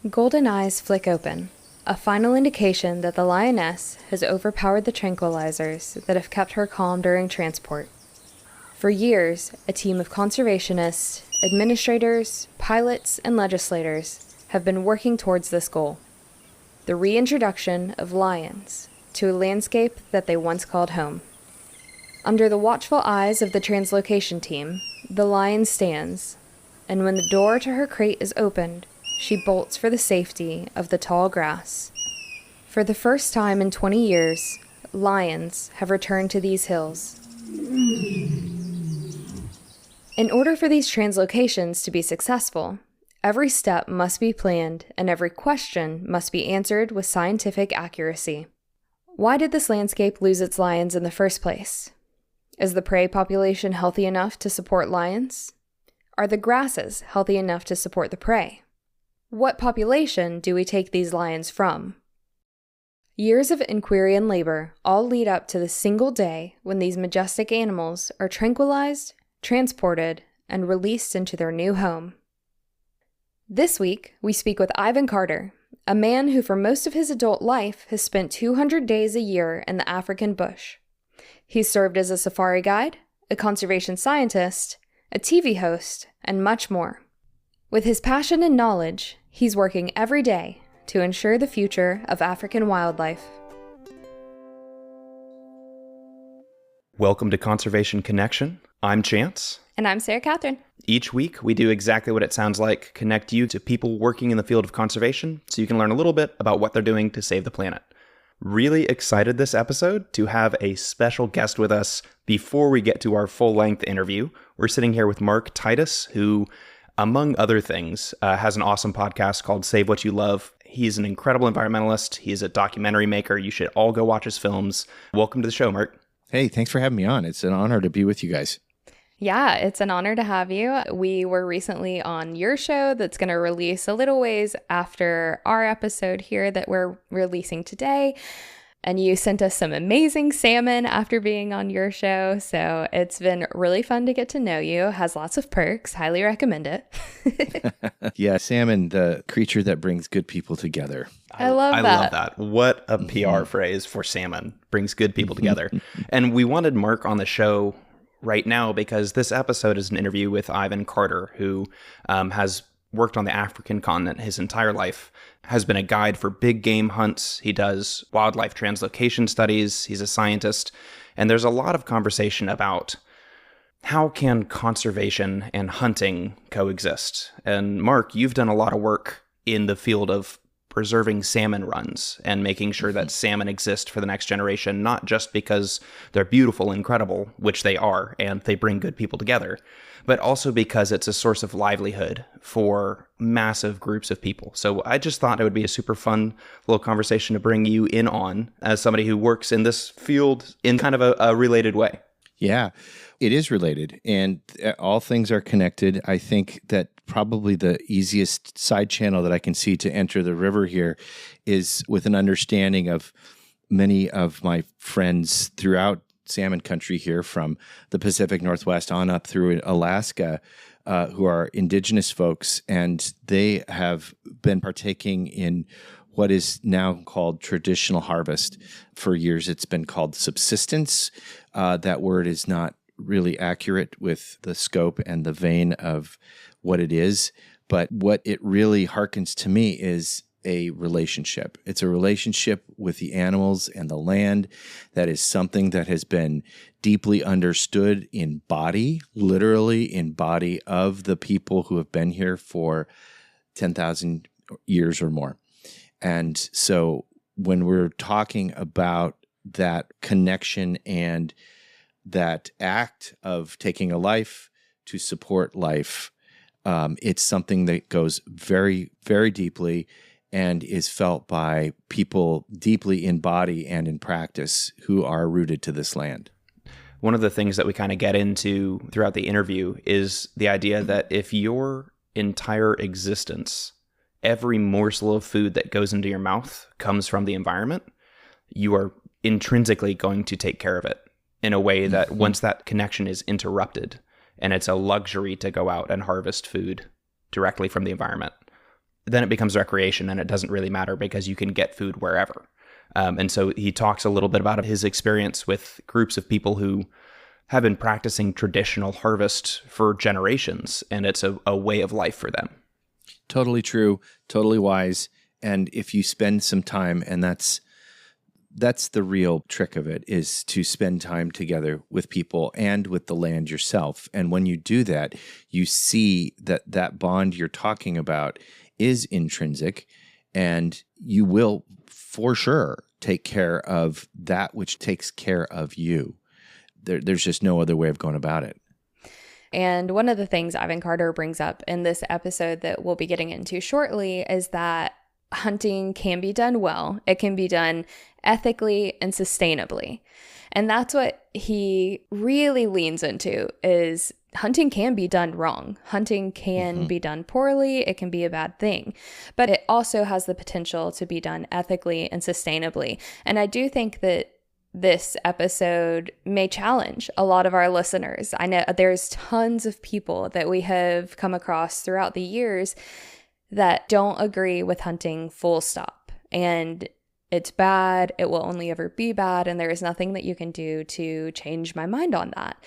Golden eyes flick open, a final indication that the lioness has overpowered the tranquilizers that have kept her calm during transport. For years, a team of conservationists, administrators, pilots, and legislators have been working towards this goal: the reintroduction of lions to a landscape that they once called home. Under the watchful eyes of the translocation team, the lion stands, and when the door to her crate is opened, she bolts for the safety of the tall grass. For the first time in 20 years, lions have returned to these hills. In order for these translocations to be successful, every step must be planned and every question must be answered with scientific accuracy. Why did this landscape lose its lions in the first place? Is the prey population healthy enough to support lions? Are the grasses healthy enough to support the prey? What population do we take these lions from? Years of inquiry and labor all lead up to the single day when these majestic animals are tranquilized, transported, and released into their new home. This week, we speak with Ivan Carter, a man who for most of his adult life has spent 200 days a year in the African bush. He's served as a safari guide, a conservation scientist, a TV host, and much more. With his passion and knowledge, he's working every day to ensure the future of African wildlife. Welcome to Conservation Connection. I'm Chance. And I'm Sarah Catherine. Each week, we do exactly what it sounds like: connect you to people working in the field of conservation so you can learn a little bit about what they're doing to save the planet. Really excited this episode to have a special guest with us before we get to our full-length interview. We're sitting here with Mark Titus, who, among other things, has an awesome podcast called Save What You Love. He's an incredible environmentalist. He's a documentary maker. You should all go watch his films. Welcome to the show, Mark. Hey, thanks for having me on. It's an honor to be with you guys. Yeah, it's an honor to have you. We were recently on your show that's going to release a little ways after our episode here that we're releasing today. And you sent us some amazing salmon after being on your show. So it's been really fun to get to know you. Has lots of perks. Highly recommend it. Yeah, salmon, the creature that brings good people together. I love that. I love that. What a PR phrase for salmon. Brings good people together. And we wanted Mark on the show right now because this episode is an interview with Ivan Carter, who has worked on the African continent his entire life, has been a guide for big game hunts. He does wildlife translocation studies. He's a scientist. And there's a lot of conversation about how can conservation and hunting coexist. And Mark, you've done a lot of work in the field of preserving salmon runs and making sure that salmon exist for the next generation, not just because they're beautiful, incredible, which they are, and they bring good people together, but also because it's a source of livelihood for massive groups of people. So I just thought it would be a super fun little conversation to bring you in on as somebody who works in this field in kind of a related way. Yeah, it is related, and all things are connected. I think that probably the easiest side channel that I can see to enter the river here is with an understanding of many of my friends throughout salmon country here, from the Pacific Northwest on up through Alaska, who are indigenous folks, and they have been partaking in what is now called traditional harvest. For years, it's been called subsistence. That word is not really accurate with the scope and the vein of what it is. But what it really harkens to me is a relationship. It's a relationship with the animals and the land that is something that has been deeply understood in body, literally in body of the people who have been here for 10,000 years or more. And so when we're talking about that connection and that act of taking a life to support life, it's something that goes very, very deeply and is felt by people deeply in body and in practice who are rooted to this land. One of the things that we kind of get into throughout the interview is the idea that if your entire existence, every morsel of food that goes into your mouth comes from the environment, you are intrinsically going to take care of it in a way that once that connection is interrupted, and it's a luxury to go out and harvest food directly from the environment, then it becomes recreation and it doesn't really matter because you can get food wherever. And so he talks a little bit about his experience with groups of people who have been practicing traditional harvest for generations, and it's a way of life for them. Totally true, totally wise. And if you spend some time, and that's the real trick of it, is to spend time together with people and with the land yourself. And when you do that, you see that bond you're talking about is intrinsic, and you will for sure take care of that which takes care of you. There's just no other way of going about it. And one of the things Ivan Carter brings up in this episode that we'll be getting into shortly is that hunting can be done well. It can be done ethically and sustainably. And that's what he really leans into, is hunting can be done wrong. Hunting can be done poorly. It can be a bad thing. But it also has the potential to be done ethically and sustainably. And I do think that this episode may challenge a lot of our listeners. I know there's tons of people that we have come across throughout the years that don't agree with hunting full stop. And it's bad. It will only ever be bad. And there is nothing that you can do to change my mind on that.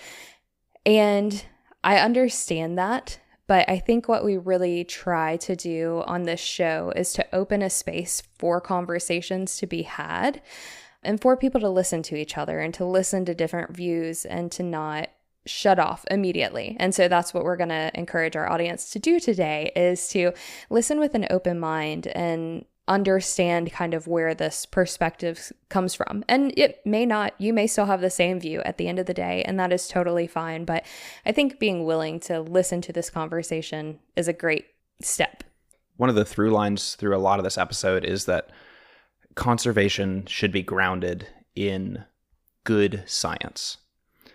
And I understand that. But I think what we really try to do on this show is to open a space for conversations to be had, and for people to listen to each other and to listen to different views and to not shut off immediately. And so that's what we're going to encourage our audience to do today, is to listen with an open mind and understand kind of where this perspective comes from. And it may not, you may still have the same view at the end of the day, and that is totally fine. But I think being willing to listen to this conversation is a great step. One of the through lines through a lot of this episode is that conservation should be grounded in good science.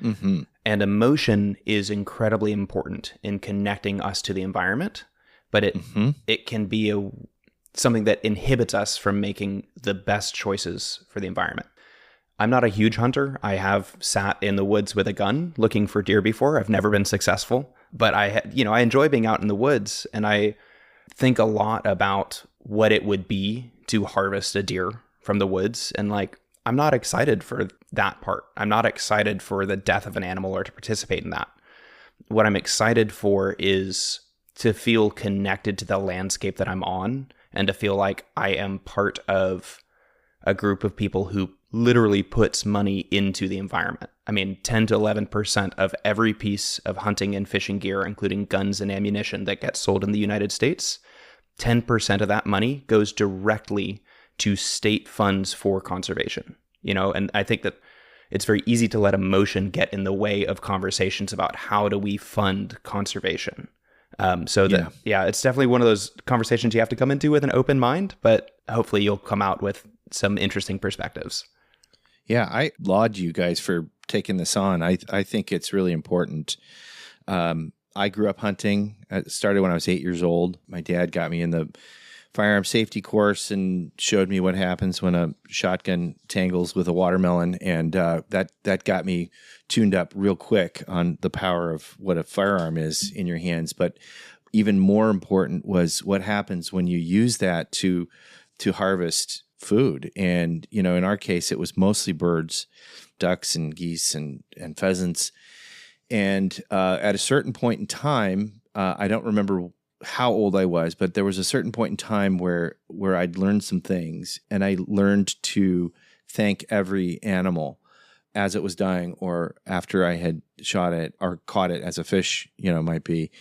Mm-hmm. And emotion is incredibly important in connecting us to the environment, but it can be something that inhibits us from making the best choices for the environment. I'm not a huge hunter. I have sat in the woods with a gun looking for deer before. I've never been successful, but I enjoy being out in the woods, and I think a lot about what it would be to harvest a deer from the woods. And I'm not excited for that part. I'm not excited for the death of an animal or to participate in that. What I'm excited for is to feel connected to the landscape that I'm on, and to feel like I am part of a group of people who literally puts money into the environment. I mean, 10 to 11% of every piece of hunting and fishing gear, including guns and ammunition that gets sold in the United States, 10% of that money goes directly to state funds for conservation. And I think that it's very easy to let emotion get in the way of conversations about how do we fund conservation. It's definitely one of those conversations you have to come into with an open mind, but hopefully you'll come out with some interesting perspectives. Yeah, I laud you guys for taking this on. I think it's really important. I grew up hunting. It started when I was 8 years old. My dad got me in the firearm safety course and showed me what happens when a shotgun tangles with a watermelon. And that got me tuned up real quick on the power of what a firearm is in your hands. But even more important was what happens when you use that to harvest food. And, in our case, it was mostly birds, ducks and geese and pheasants. And at a certain point in time, I don't remember how old I was, but there was a certain point in time where I'd learned some things, and I learned to thank every animal as it was dying, or after I had shot it or caught it as a fish, might be.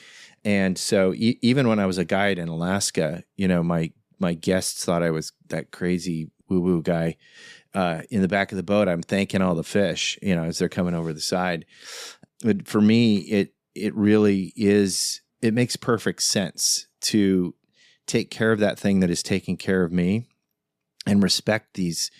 And so even when I was a guide in Alaska, my guests thought I was that crazy woo-woo guy. In the back of the boat, I'm thanking all the fish, as they're coming over the side. But for me, it really is, it makes perfect sense to take care of that thing that is taking care of me, and respect these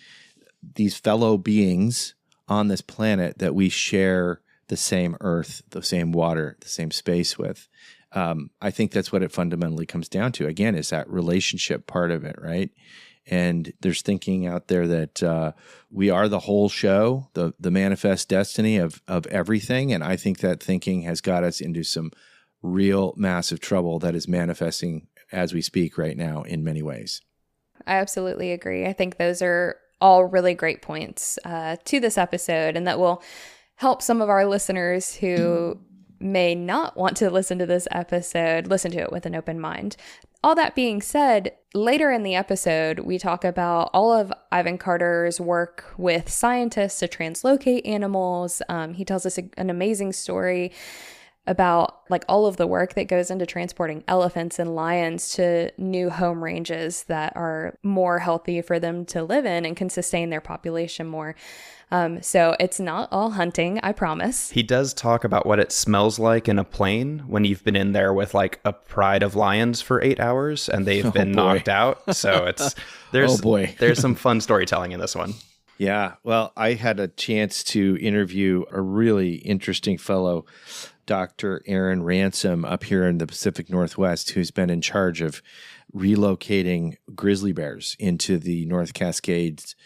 fellow beings on this planet that we share the same earth, the same water, the same space with. I think that's what it fundamentally comes down to. Again, is that relationship part of it, right? And there's thinking out there that we are the whole show, the manifest destiny of everything. And I think that thinking has got us into some real massive trouble that is manifesting as we speak right now in many ways. I absolutely agree. I think those are all really great points to this episode, and that will help some of our listeners who may not want to listen to this episode listen to it with an open mind. All that being said, later in the episode, we talk about all of Ivan Carter's work with scientists to translocate animals. He tells us an amazing story about like all of the work that goes into transporting elephants and lions to new home ranges that are more healthy for them to live in and can sustain their population more. So it's not all hunting, I promise. He does talk about what it smells like in a plane when you've been in there with like a pride of lions for 8 hours and they've been knocked out. So there's some fun storytelling in this one. Yeah. Well, I had a chance to interview a really interesting fellow, Dr. Aaron Ransom, up here in the Pacific Northwest, who's been in charge of relocating grizzly bears into the North Cascades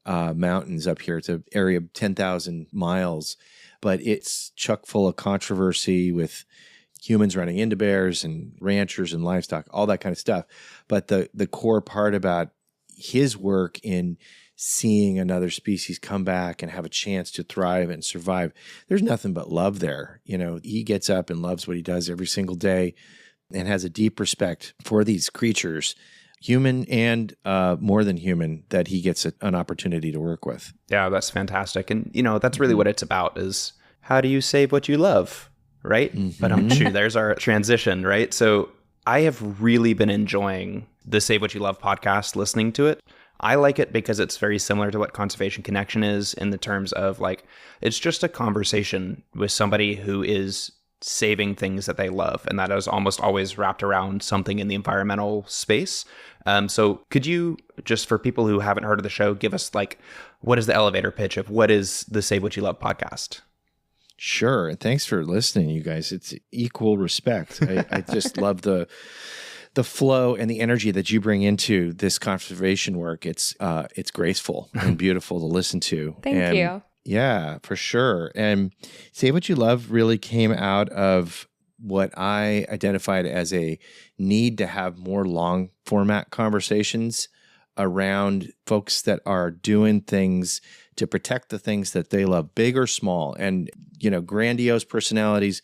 mountains up here. It's an area of 10,000 miles, but it's chock full of controversy with humans running into bears and ranchers and livestock, all that kind of stuff. But the core part about his work in seeing another species come back and have a chance to thrive and survive, there's nothing but love there. You know, he gets up and loves what he does every single day and has a deep respect for these creatures, human and more than human, that he gets an opportunity to work with. Yeah, that's fantastic. And, you know, that's really what it's about is how do you save what you love, right? But there's our transition, right? So I have really been enjoying the Save What You Love podcast, listening to it. I like it because it's very similar to what Conservation Connection is in the terms of like, it's just a conversation with somebody who is saving things that they love. And that is almost always wrapped around something in the environmental space. So could you, just for people who haven't heard of the show, give us like, what is the elevator pitch of what is the Save What You Love podcast? Sure. And thanks for listening, you guys. It's equal respect. I just love the flow and the energy that you bring into this conservation work. It's graceful and beautiful to listen to. Thank you. Yeah, for sure. And Save What You Love really came out of what I identified as a need to have more long format conversations around folks that are doing things to protect the things that they love, big or small, and, you know, grandiose personalities,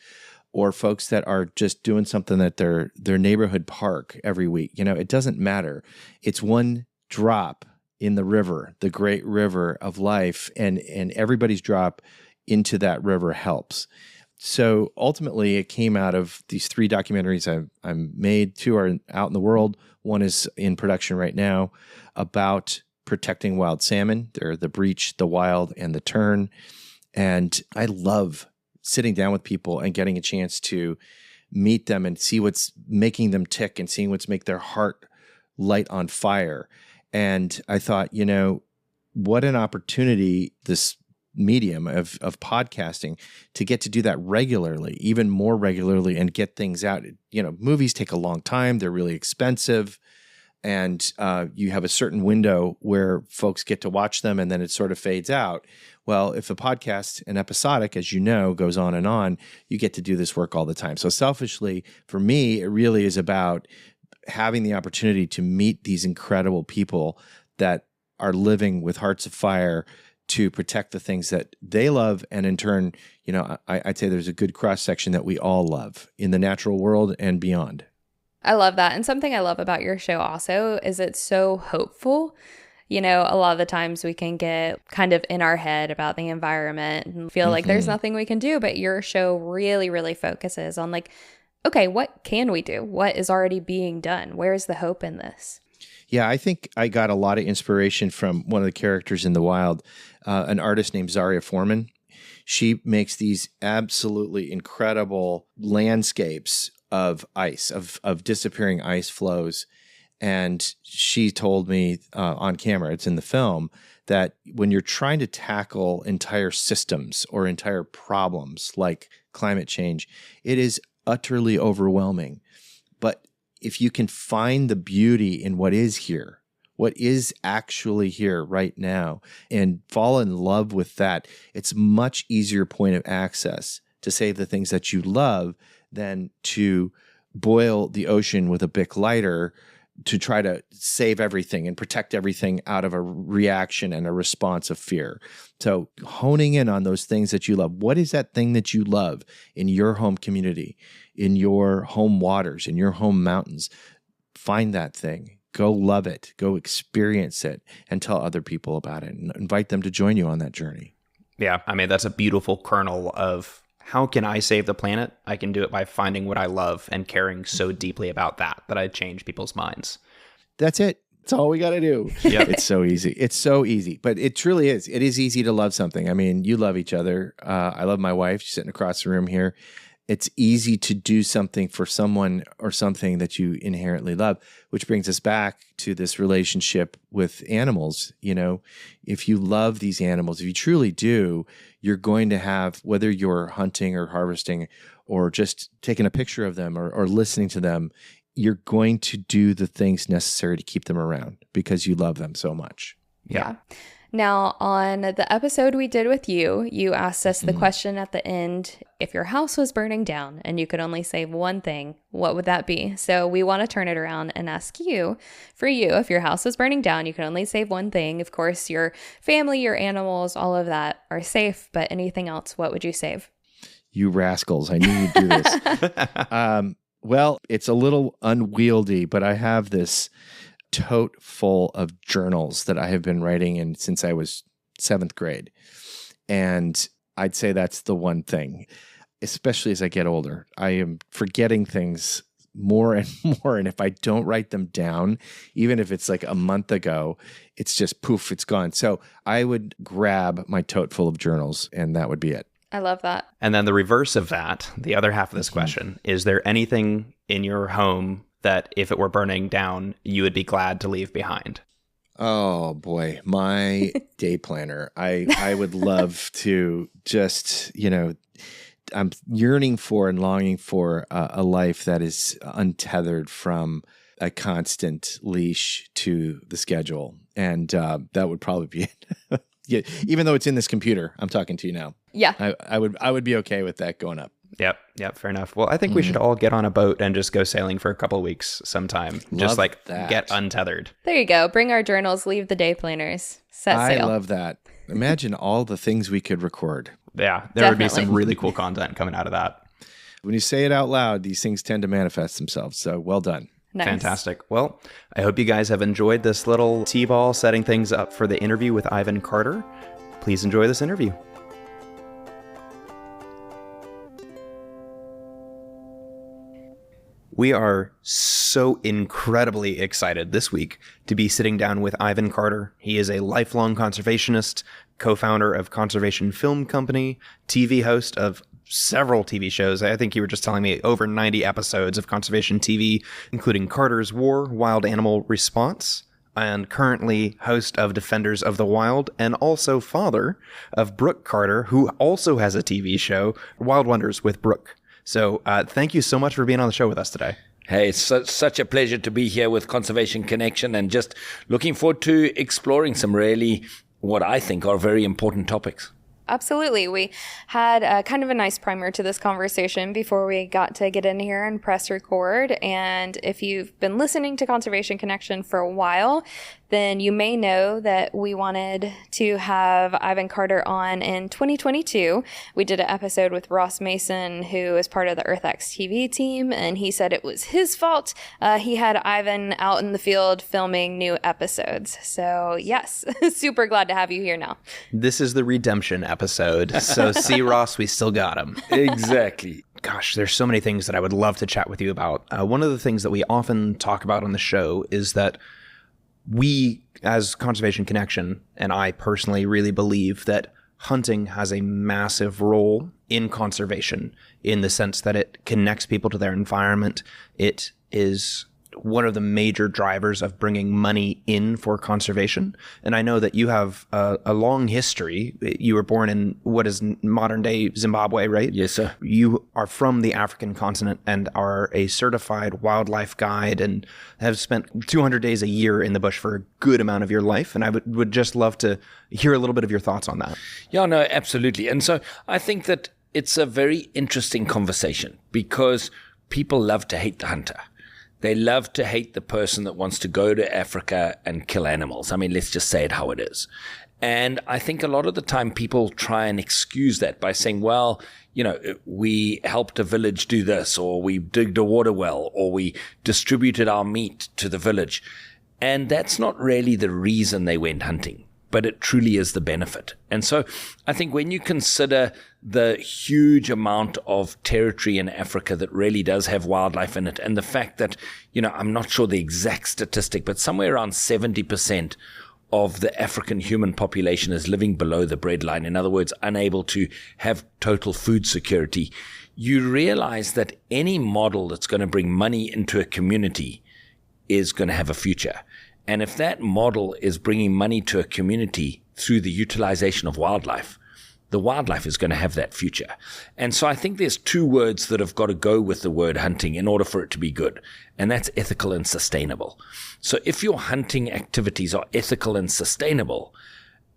or folks that are just doing something at their neighborhood park every week. You know, it doesn't matter. It's one drop in the river, the great river of life, and everybody's drop into that river helps. So ultimately, it came out of these 3 documentaries I made. 2 are out in the world. 1 is in production right now about protecting wild salmon. They're the breach, the wild, and the tern. And I love sitting down with people and getting a chance to meet them and see what's making them tick and seeing what's make their heart light on fire. And I thought, you know, what an opportunity, this medium of podcasting, to get to do that regularly, even more regularly, and get things out. You know, movies take a long time. They're really expensive. And you have a certain window where folks get to watch them and then it sort of fades out. Well, if a podcast, an episodic, as you know, goes on, you get to do this work all the time. So selfishly, for me, it really is about having the opportunity to meet these incredible people that are living with hearts of fire to protect the things that they love. And in turn, you know, I'd say there's a good cross section that we all love in the natural world and beyond. I love that. And something I love about your show also is it's so hopeful. You know, a lot of the times we can get kind of in our head about the environment and feel like there's nothing we can do. But your show really, really focuses on like, okay, what can we do? What is already being done? Where's the hope in this? Yeah, I think I got a lot of inspiration from one of the characters in the wild, an artist named Zaria Foreman. She makes these absolutely incredible landscapes of ice, of disappearing ice flows. And she told me on camera, it's in the film, that when you're trying to tackle entire systems or entire problems like climate change, it is utterly overwhelming. But if you can find the beauty in what is here, what is actually here right now, and fall in love with that, it's a much easier point of access to save the things that you love than to boil the ocean with a Bic lighter to try to save everything and protect everything out of a reaction and a response of fear. So honing in on those things that you love. What is that thing that you love in your home community, in your home waters, in your home mountains? Find that thing. Go love it. Go experience it and tell other people about it and invite them to join you on that journey. Yeah, I mean, that's a beautiful kernel of how can I save the planet? I can do it by finding what I love and caring so deeply about that I change people's minds. That's it. That's all we got to do. Yeah, it's so easy. It's so easy, but it truly is. It is easy to love something. I mean, you love each other. I love my wife. She's sitting across the room here. It's easy to do something for someone or something that you inherently love, which brings us back to this relationship with animals. You know, if you love these animals, if you truly do, you're going to have, whether you're hunting or harvesting or just taking a picture of them or listening to them, you're going to do the things necessary to keep them around because you love them so much. Yeah. Now, on the episode we did with you, you asked us the question at the end, if your house was burning down and you could only save one thing, what would that be? So we want to turn it around and ask you, for you, if your house was burning down, you could only save one thing. Of course, your family, your animals, all of that are safe, but anything else, what would you save? You rascals, I knew you'd do this. Well, it's a little unwieldy, but I have this tote full of journals that I have been writing in since I was 7th grade. And I'd say that's the one thing, especially as I get older. I am forgetting things more and more. And if I don't write them down, even if it's like a month ago, it's just poof, it's gone. So I would grab my tote full of journals and that would be it. I love that. And then the reverse of that, the other half of this question, is there anything in your home that if it were burning down, you would be glad to leave behind? Oh boy, my day planner. I would love to just, I'm yearning for and longing for a life that is untethered from a constant leash to the schedule. And that would probably be it. Yeah, even though it's in this computer, I'm talking to you now. Yeah. I would be okay with that going up. Yep, fair enough. Well, I think we should all get on a boat and just go sailing for a couple of weeks sometime. Love just that. Get untethered. There you go. Bring our journals, leave the day planners, set sail. I love that. Imagine all the things we could record. Yeah, there would be some really cool content coming out of that. When you say it out loud, these things tend to manifest themselves. So well done. Nice. Fantastic. Well, I hope you guys have enjoyed this little T-ball setting things up for the interview with Ivan Carter. Please enjoy this interview. We are so incredibly excited this week to be sitting down with Ivan Carter. He is a lifelong conservationist, co-founder of Conservation Film Company, TV host of several TV shows. I think you were just telling me over 90 episodes of conservation TV, including Carter's War, Wild Animal Response, and currently host of Defenders of the Wild, and also father of Brooke Carter, who also has a TV show, Wild Wonders with Brooke. So thank you so much for being on the show with us today. Hey, it's such a pleasure to be here with Conservation Connection and just looking forward to exploring some really, what I think are very important topics. Absolutely. We had kind of a nice primer to this conversation before we got to get in here and press record. And if you've been listening to Conservation Connection for a while, then you may know that we wanted to have Ivan Carter on in 2022. We did an episode with Ross Mason, who is part of the EarthX TV team, and he said it was his fault. He had Ivan out in the field filming new episodes. So yes, super glad to have you here now. This is the redemption episode. So see, Ross, we still got him. Exactly. Gosh, there's so many things that I would love to chat with you about. One of the things that we often talk about on the show is that we, as Conservation Connection, and I personally really believe that hunting has a massive role in conservation in the sense that it connects people to their environment. It is one of the major drivers of bringing money in for conservation. And I know that you have a long history. You were born in what is modern day Zimbabwe, right? Yes, sir. You are from the African continent and are a certified wildlife guide and have spent 200 days a year in the bush for a good amount of your life. And I would just love to hear a little bit of your thoughts on that. Yeah, no, absolutely. And so I think that it's a very interesting conversation because people love to hate the hunter. They love to hate the person that wants to go to Africa and kill animals. I mean, let's just say it how it is. And I think a lot of the time people try and excuse that by saying, well, we helped a village do this, or we digged a water well, or we distributed our meat to the village. And that's not really the reason they went hunting, but it truly is the benefit. And so I think when you consider the huge amount of territory in Africa that really does have wildlife in it, and the fact that, I'm not sure the exact statistic, but somewhere around 70% of the African human population is living below the breadline. In other words, unable to have total food security. You realize that any model that's going to bring money into a community is going to have a future. And if that model is bringing money to a community through the utilization of wildlife, the wildlife is going to have that future. And so I think there's two words that have got to go with the word hunting in order for it to be good. And that's ethical and sustainable. So if your hunting activities are ethical and sustainable,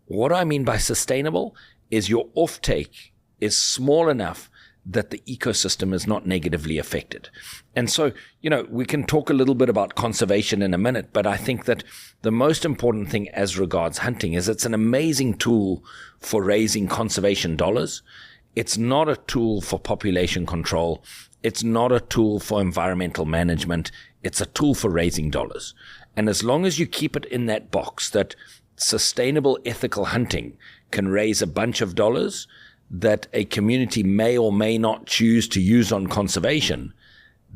what I mean by sustainable is your offtake is small enough that the ecosystem is not negatively affected. And so, we can talk a little bit about conservation in a minute, but I think that the most important thing as regards hunting is it's an amazing tool for raising conservation dollars. It's not a tool for population control. It's not a tool for environmental management. It's a tool for raising dollars. And as long as you keep it in that box that sustainable ethical hunting can raise a bunch of dollars that a community may or may not choose to use on conservation,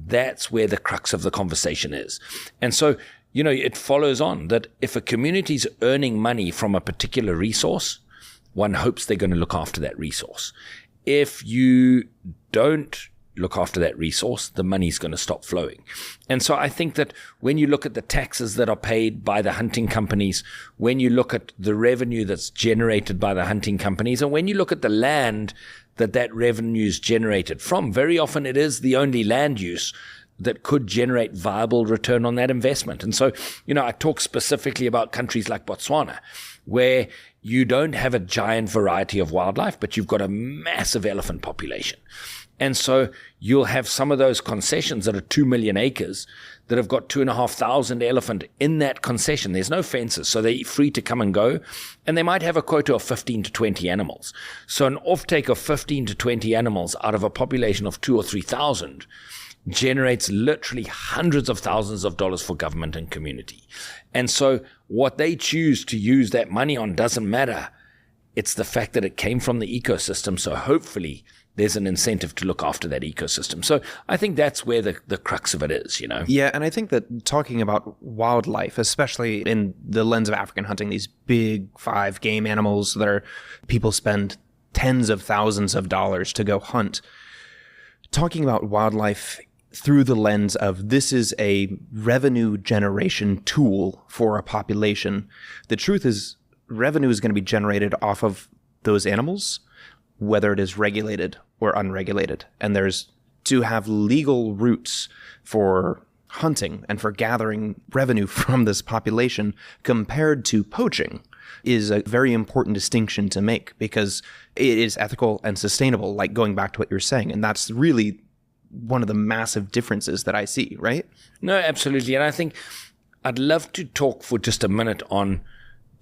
that's where the crux of the conversation is. And so, it follows on that if a community's earning money from a particular resource, one hopes they're going to look after that resource. If you don't look after that resource, the money's going to stop flowing. And so I think that when you look at the taxes that are paid by the hunting companies, when you look at the revenue that's generated by the hunting companies, and when you look at the land that revenue is generated from, very often it is the only land use that could generate viable return on that investment. And so, I talk specifically about countries like Botswana, where you don't have a giant variety of wildlife, but you've got a massive elephant population. And so you'll have some of those concessions that are 2 million acres that have got 2,500 elephant in that concession. There's no fences, so they're free to come and go. And they might have a quota of 15 to 20 animals. So an offtake of 15 to 20 animals out of a population of 2,000 or 3,000 generates literally hundreds of thousands of dollars for government and community. And so what they choose to use that money on doesn't matter. It's the fact that it came from the ecosystem. So hopefully there's an incentive to look after that ecosystem. So I think that's where the crux of it is, Yeah, and I think that talking about wildlife, especially in the lens of African hunting, these big 5 game animals that people spend tens of thousands of dollars to go hunt, talking about wildlife through the lens of this is a revenue generation tool for a population. The truth is revenue is going to be generated off of those animals, whether it is regulated or unregulated. And there's to have legal routes for hunting and for gathering revenue from this population compared to poaching is a very important distinction to make, because it is ethical and sustainable, like going back to what you're saying. And that's really one of the massive differences that I see, right? No, absolutely. And I think I'd love to talk for just a minute on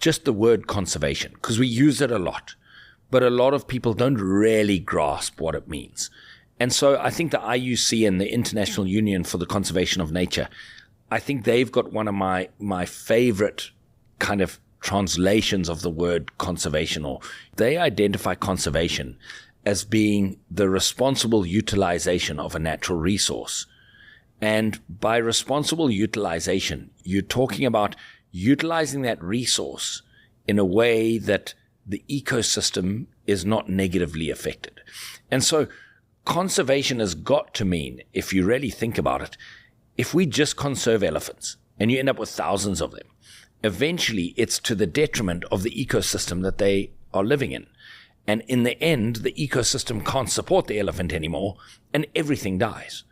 just the word conservation, because we use it a lot, but a lot of people don't really grasp what it means. And so I think the IUC and the International Union for the Conservation of Nature, I think they've got one of my favorite kind of translations of the word conservation, or they identify conservation as being the responsible utilization of a natural resource. And by responsible utilization, you're talking about utilizing that resource in a way that the ecosystem is not negatively affected. And so conservation has got to mean, if you really think about it, if we just conserve elephants and you end up with thousands of them, eventually it's to the detriment of the ecosystem that they are living in. And in the end, the ecosystem can't support the elephant anymore and everything dies.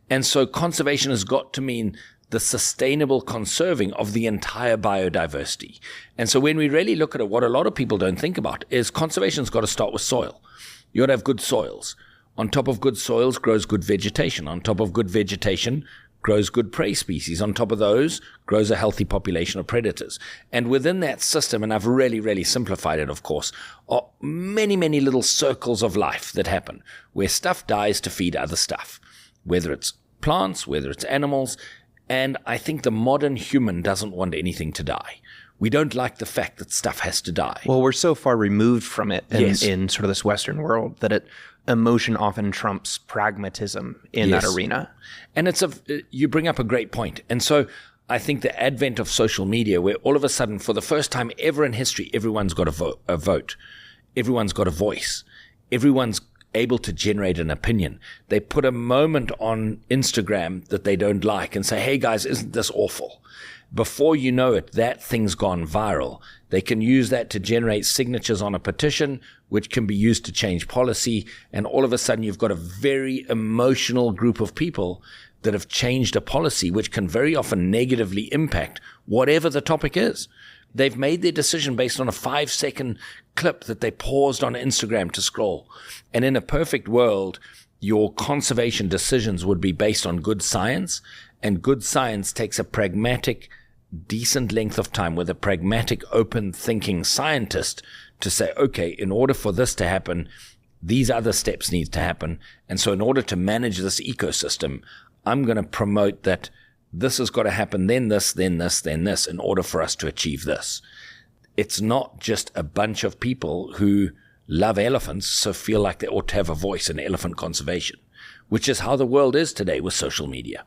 And so conservation has got to mean the sustainable conserving of the entire biodiversity. And so when we really look at it, what a lot of people don't think about is conservation's got to start with soil. You got to have good soils. On top of good soils grows good vegetation. On top of good vegetation grows good prey species. On top of those grows a healthy population of predators. And within that system, and I've really, really simplified it, of course, are many, many little circles of life that happen where stuff dies to feed other stuff, whether it's plants, whether it's animals. And I think the modern human doesn't want anything to die. We don't like the fact that stuff has to die. Well, we're so far removed from it Yes. in sort of this Western world that emotion often trumps pragmatism in that Yes. arena. And you bring up a great point. And so I think the advent of social media, where all of a sudden, for the first time ever in history, everyone's got a vote. Everyone's got a voice. Everyone's able to generate an opinion. They put a moment on Instagram that they don't like and say, hey guys, isn't this awful? Before you know it, that thing's gone viral. They can use that to generate signatures on a petition, which can be used to change policy. And all of a sudden, you've got a very emotional group of people that have changed a policy, which can very often negatively impact whatever the topic is. They've made their decision based on a 5-second clip that they paused on Instagram to scroll. And in a perfect world, your conservation decisions would be based on good science. And good science takes a pragmatic, decent length of time with a pragmatic, open thinking scientist to say, okay, in order for this to happen, these other steps need to happen. And so in order to manage this ecosystem, I'm going to promote that this has got to happen, then this, then this, then this, in order for us to achieve this. It's not just a bunch of people who love elephants, so feel like they ought to have a voice in elephant conservation, which is how the world is today with social media.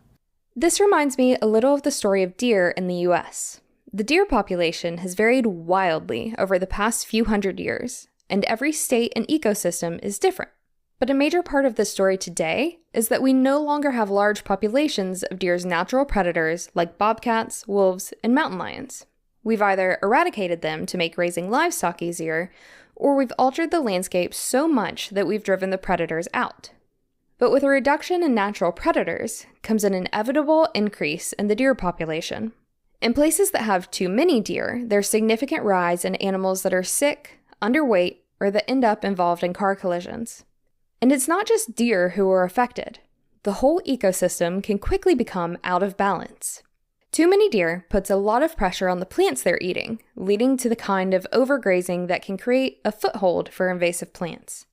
This reminds me a little of the story of deer in the US. The deer population has varied wildly over the past few hundred years, and every state and ecosystem is different. But a major part of this story today is that we no longer have large populations of deer's natural predators like bobcats, wolves, and mountain lions. We've either eradicated them to make raising livestock easier, or we've altered the landscape so much that we've driven the predators out. But with a reduction in natural predators comes an inevitable increase in the deer population. In places that have too many deer, there's significant rise in animals that are sick, underweight, or that end up involved in car collisions. And it's not just deer who are affected. The whole ecosystem can quickly become out of balance. Too many deer puts a lot of pressure on the plants they're eating, leading to the kind of overgrazing that can create a foothold for invasive plants.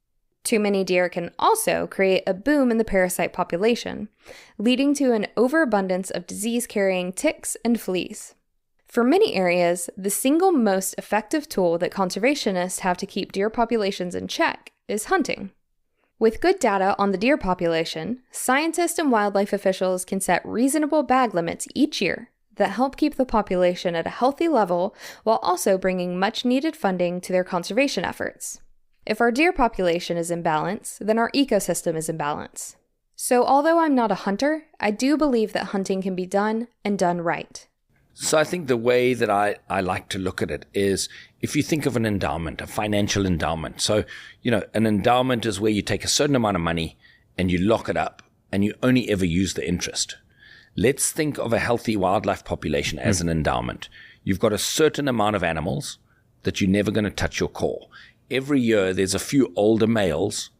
Too many deer can also create a boom in the parasite population, leading to an overabundance of disease-carrying ticks and fleas. For many areas, the single most effective tool that conservationists have to keep deer populations in check is hunting. With good data on the deer population, scientists and wildlife officials can set reasonable bag limits each year that help keep the population at a healthy level while also bringing much-needed funding to their conservation efforts. If our deer population is in balance, then our ecosystem is in balance. So although I'm not a hunter, I do believe that hunting can be done and done right. So I think the way that I like to look at it is if you think of an endowment, a financial endowment. So, an endowment is where you take a certain amount of money and you lock it up and you only ever use the interest. Let's think of a healthy wildlife population as an endowment. You've got a certain amount of animals that you're never going to touch your core. Every year there's a few older males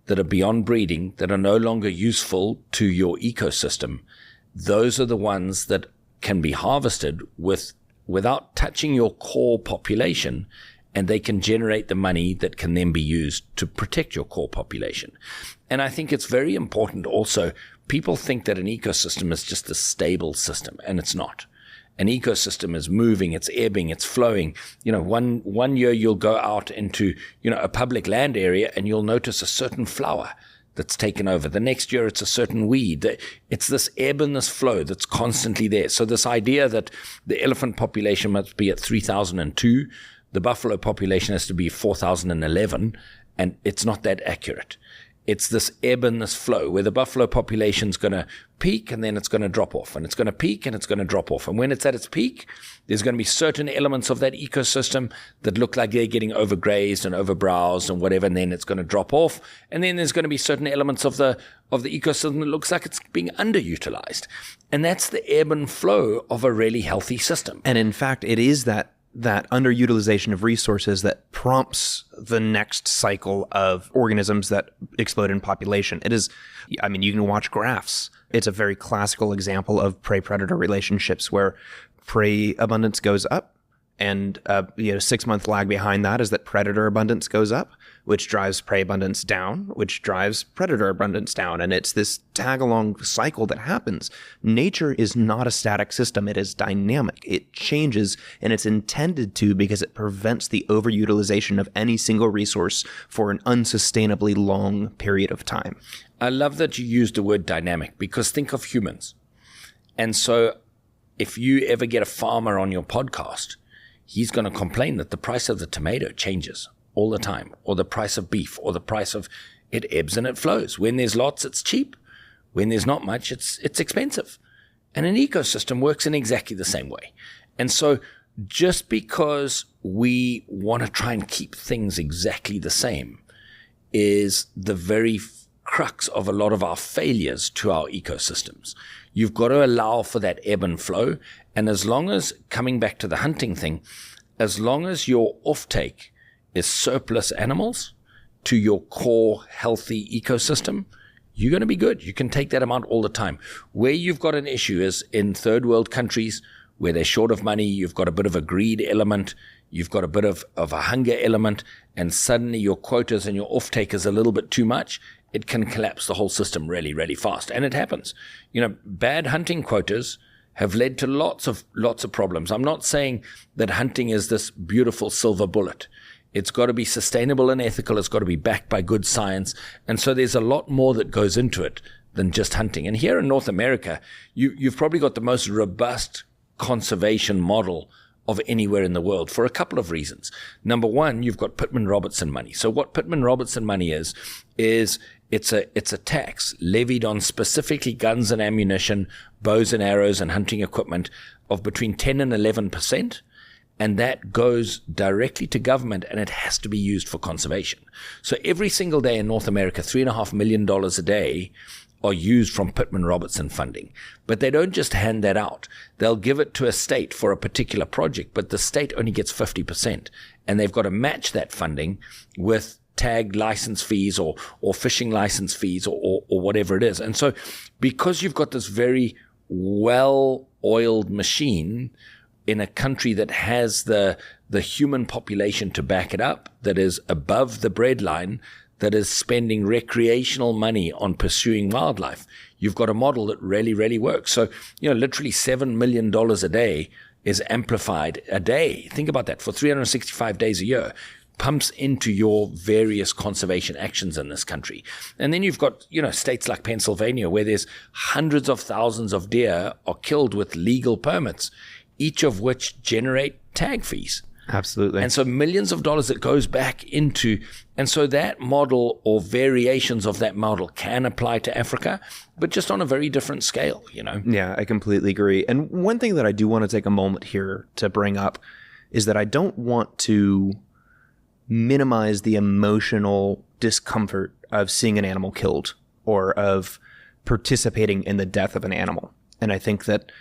that are beyond breeding, that are no longer useful to your ecosystem. Those are the ones that can be harvested without touching your core population, and they can generate the money that can then be used to protect your core population. And I think it's very important also, people think that an ecosystem is just a stable system, and it's not. An ecosystem is moving, it's ebbing, it's flowing. One year you'll go out into, a public land area and you'll notice a certain flower that's taken over. The next year it's a certain weed. It's this ebb and this flow that's constantly there. So this idea that the elephant population must be at 3002, the buffalo population has to be 4011, and it's not that accurate. It's this ebb and this flow where the buffalo population's going to peak and then it's going to drop off, and it's going to peak and it's going to drop off. And when it's at its peak, there's going to be certain elements of that ecosystem that look like they're getting overgrazed and overbrowsed and whatever, and then it's going to drop off. And then there's going to be certain elements of the ecosystem that looks like it's being underutilized. And that's the ebb and flow of a really healthy system. And in fact, it is that that underutilization of resources that prompts the next cycle of organisms that explode in population. It is, I mean, you can watch graphs. It's a very classical example of prey-predator relationships where prey abundance goes up, and 6-month lag behind that is that predator abundance goes up, which drives prey abundance down, which drives predator abundance down. And it's this tag-along cycle that happens. Nature is not a static system. It is dynamic. It changes, and it's intended to because it prevents the overutilization of any single resource for an unsustainably long period of time. I love that you used the word dynamic, because think of humans. And so if you ever get a farmer on your podcast, he's going to complain that the price of the tomato changes all the time, or the price of beef, or the price of it ebbs and it flows. When there's lots, it's cheap. When there's not much, it's expensive. And an ecosystem works in exactly the same way. And so just because we want to try and keep things exactly the same is the very crux of a lot of our failures to our ecosystems. You've got to allow for that ebb and flow. And as long as, coming back to the hunting thing, as long as your offtake is surplus animals to your core healthy ecosystem, you're going to be good. You can take that amount all the time. Where you've got an issue is in third world countries where they're short of money, you've got a bit of a greed element, you've got a bit of a hunger element, and suddenly your quotas and your offtake is a little bit too much. It can collapse the whole system really, really fast. And it happens. Bad hunting quotas have led to lots of problems. I'm not saying that hunting is this beautiful silver bullet. It's got to be sustainable and ethical. It's got to be backed by good science. And so there's a lot more that goes into it than just hunting. And here in North America, you've probably got the most robust conservation model of anywhere in the world for a couple of reasons. Number one, you've got Pittman-Robertson money. So what Pittman-Robertson money is it's a tax levied on specifically guns and ammunition, bows and arrows and hunting equipment of between 10 and 11%. And that goes directly to government, and it has to be used for conservation. So every single day in North America, $3.5 million a day are used from Pittman-Robertson funding. But they don't just hand that out. They'll give it to a state for a particular project, but the state only gets 50%. And they've got to match that funding with tag license fees or fishing license fees or whatever it is. And so because you've got this very well-oiled machine in a country that has the human population to back it up, that is above the breadline, that is spending recreational money on pursuing wildlife, you've got a model that really, really works. So, literally $7 million a day is amplified a day. Think about that, for 365 days a year, pumps into your various conservation actions in this country. And then you've got, states like Pennsylvania, where there's hundreds of thousands of deer are killed with legal permits, each of which generate tag fees. Absolutely. And so millions of dollars that goes back into, and so that model or variations of that model can apply to Africa, but just on a very different scale, Yeah, I completely agree. And one thing that I do want to take a moment here to bring up is that I don't want to minimize the emotional discomfort of seeing an animal killed or of participating in the death of an animal. And I think that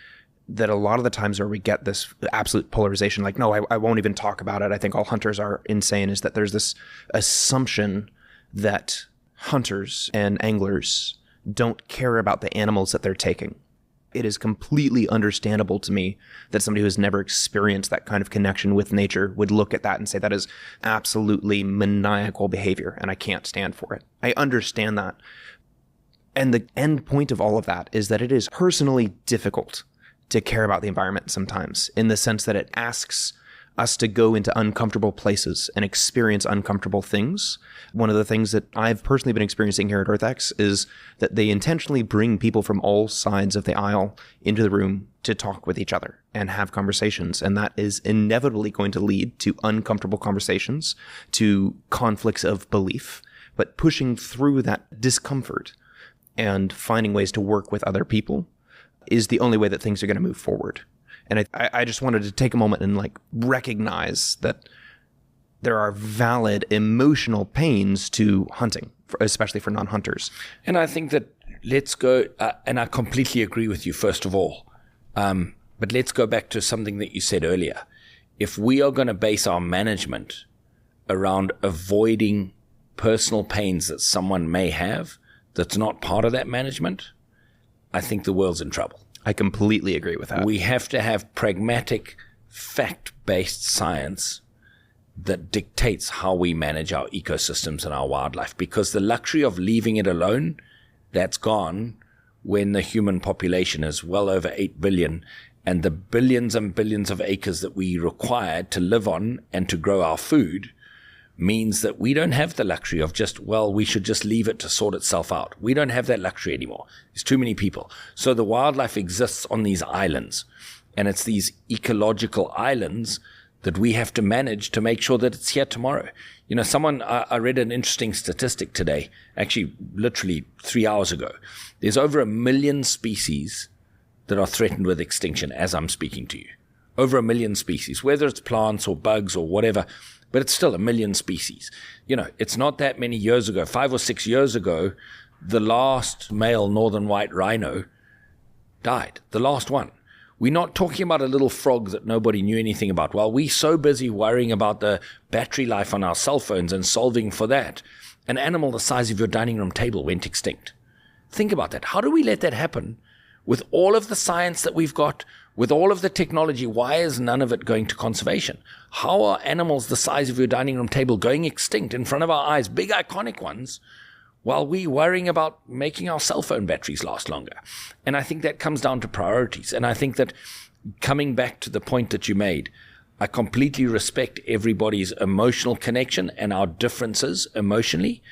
a lot of the times where we get this absolute polarization, like, no, I won't even talk about it, I think all hunters are insane, is that there's this assumption that hunters and anglers don't care about the animals that they're taking. It is completely understandable to me that somebody who has never experienced that kind of connection with nature would look at that and say that is absolutely maniacal behavior, and I can't stand for it. I understand that. And the end point of all of that is that it is personally difficult to care about the environment sometimes, in the sense that it asks us to go into uncomfortable places and experience uncomfortable things. One of the things that I've personally been experiencing here at EarthX is that they intentionally bring people from all sides of the aisle into the room to talk with each other and have conversations. And that is inevitably going to lead to uncomfortable conversations, to conflicts of belief, but pushing through that discomfort and finding ways to work with other people is the only way that things are going to move forward. And I just wanted to take a moment and recognize that there are valid emotional pains to hunting, especially for non-hunters. And I think that let's go, and I completely agree with you, first of all, but let's go back to something that you said earlier, if we are going to base our management around avoiding personal pains that someone may have that's not part of that management, I think the world's in trouble. I completely agree with that. We have to have pragmatic, fact-based science that dictates how we manage our ecosystems and our wildlife, because the luxury of leaving it alone, that's gone when the human population is well over 8 billion, and the billions and billions of acres that we require to live on and to grow our food means that we don't have the luxury of just, well, we should just leave it to sort itself out. We don't have that luxury anymore. There's too many people. So the wildlife exists on these islands, and it's these ecological islands that we have to manage to make sure that it's here tomorrow. You know, I read an interesting statistic today, actually literally 3 hours ago. There's over 1 million species that are threatened with extinction as I'm speaking to you. Over 1 million species, whether it's plants or bugs or whatever, but it's still 1 million species. You know, it's not that many years ago, 5 or 6 years ago, the last male northern white rhino died, the last one. We're not talking about a little frog that nobody knew anything about. Well, we're so busy worrying about the battery life on our cell phones and solving for that. An animal the size of your dining room table went extinct. Think about that. How do we let that happen? With all of the science that we've got, with all of the technology, why is none of it going to conservation? How are animals the size of your dining room table going extinct in front of our eyes, big iconic ones, while we're worrying about making our cell phone batteries last longer? And I think that comes down to priorities. And I think that, coming back to the point that you made, I completely respect everybody's emotional connection and our differences emotionally,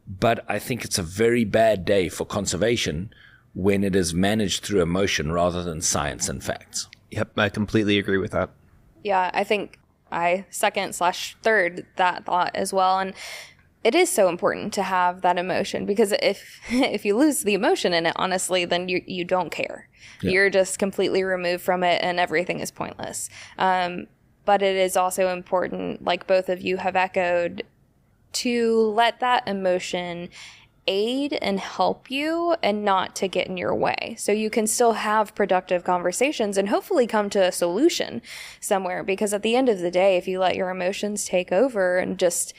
but I think it's a very bad day for conservation when it is managed through emotion rather than science and facts. Yep, I completely agree with that. Yeah, I think I second/third that thought as well. And it is so important to have that emotion, because if you lose the emotion in it, honestly, then you don't care. Yeah. You're just completely removed from it and everything is pointless. But it is also important, like both of you have echoed, to let that emotion aid and help you and not to get in your way. So you can still have productive conversations and hopefully come to a solution somewhere. Because at the end of the day, if you let your emotions take over and just,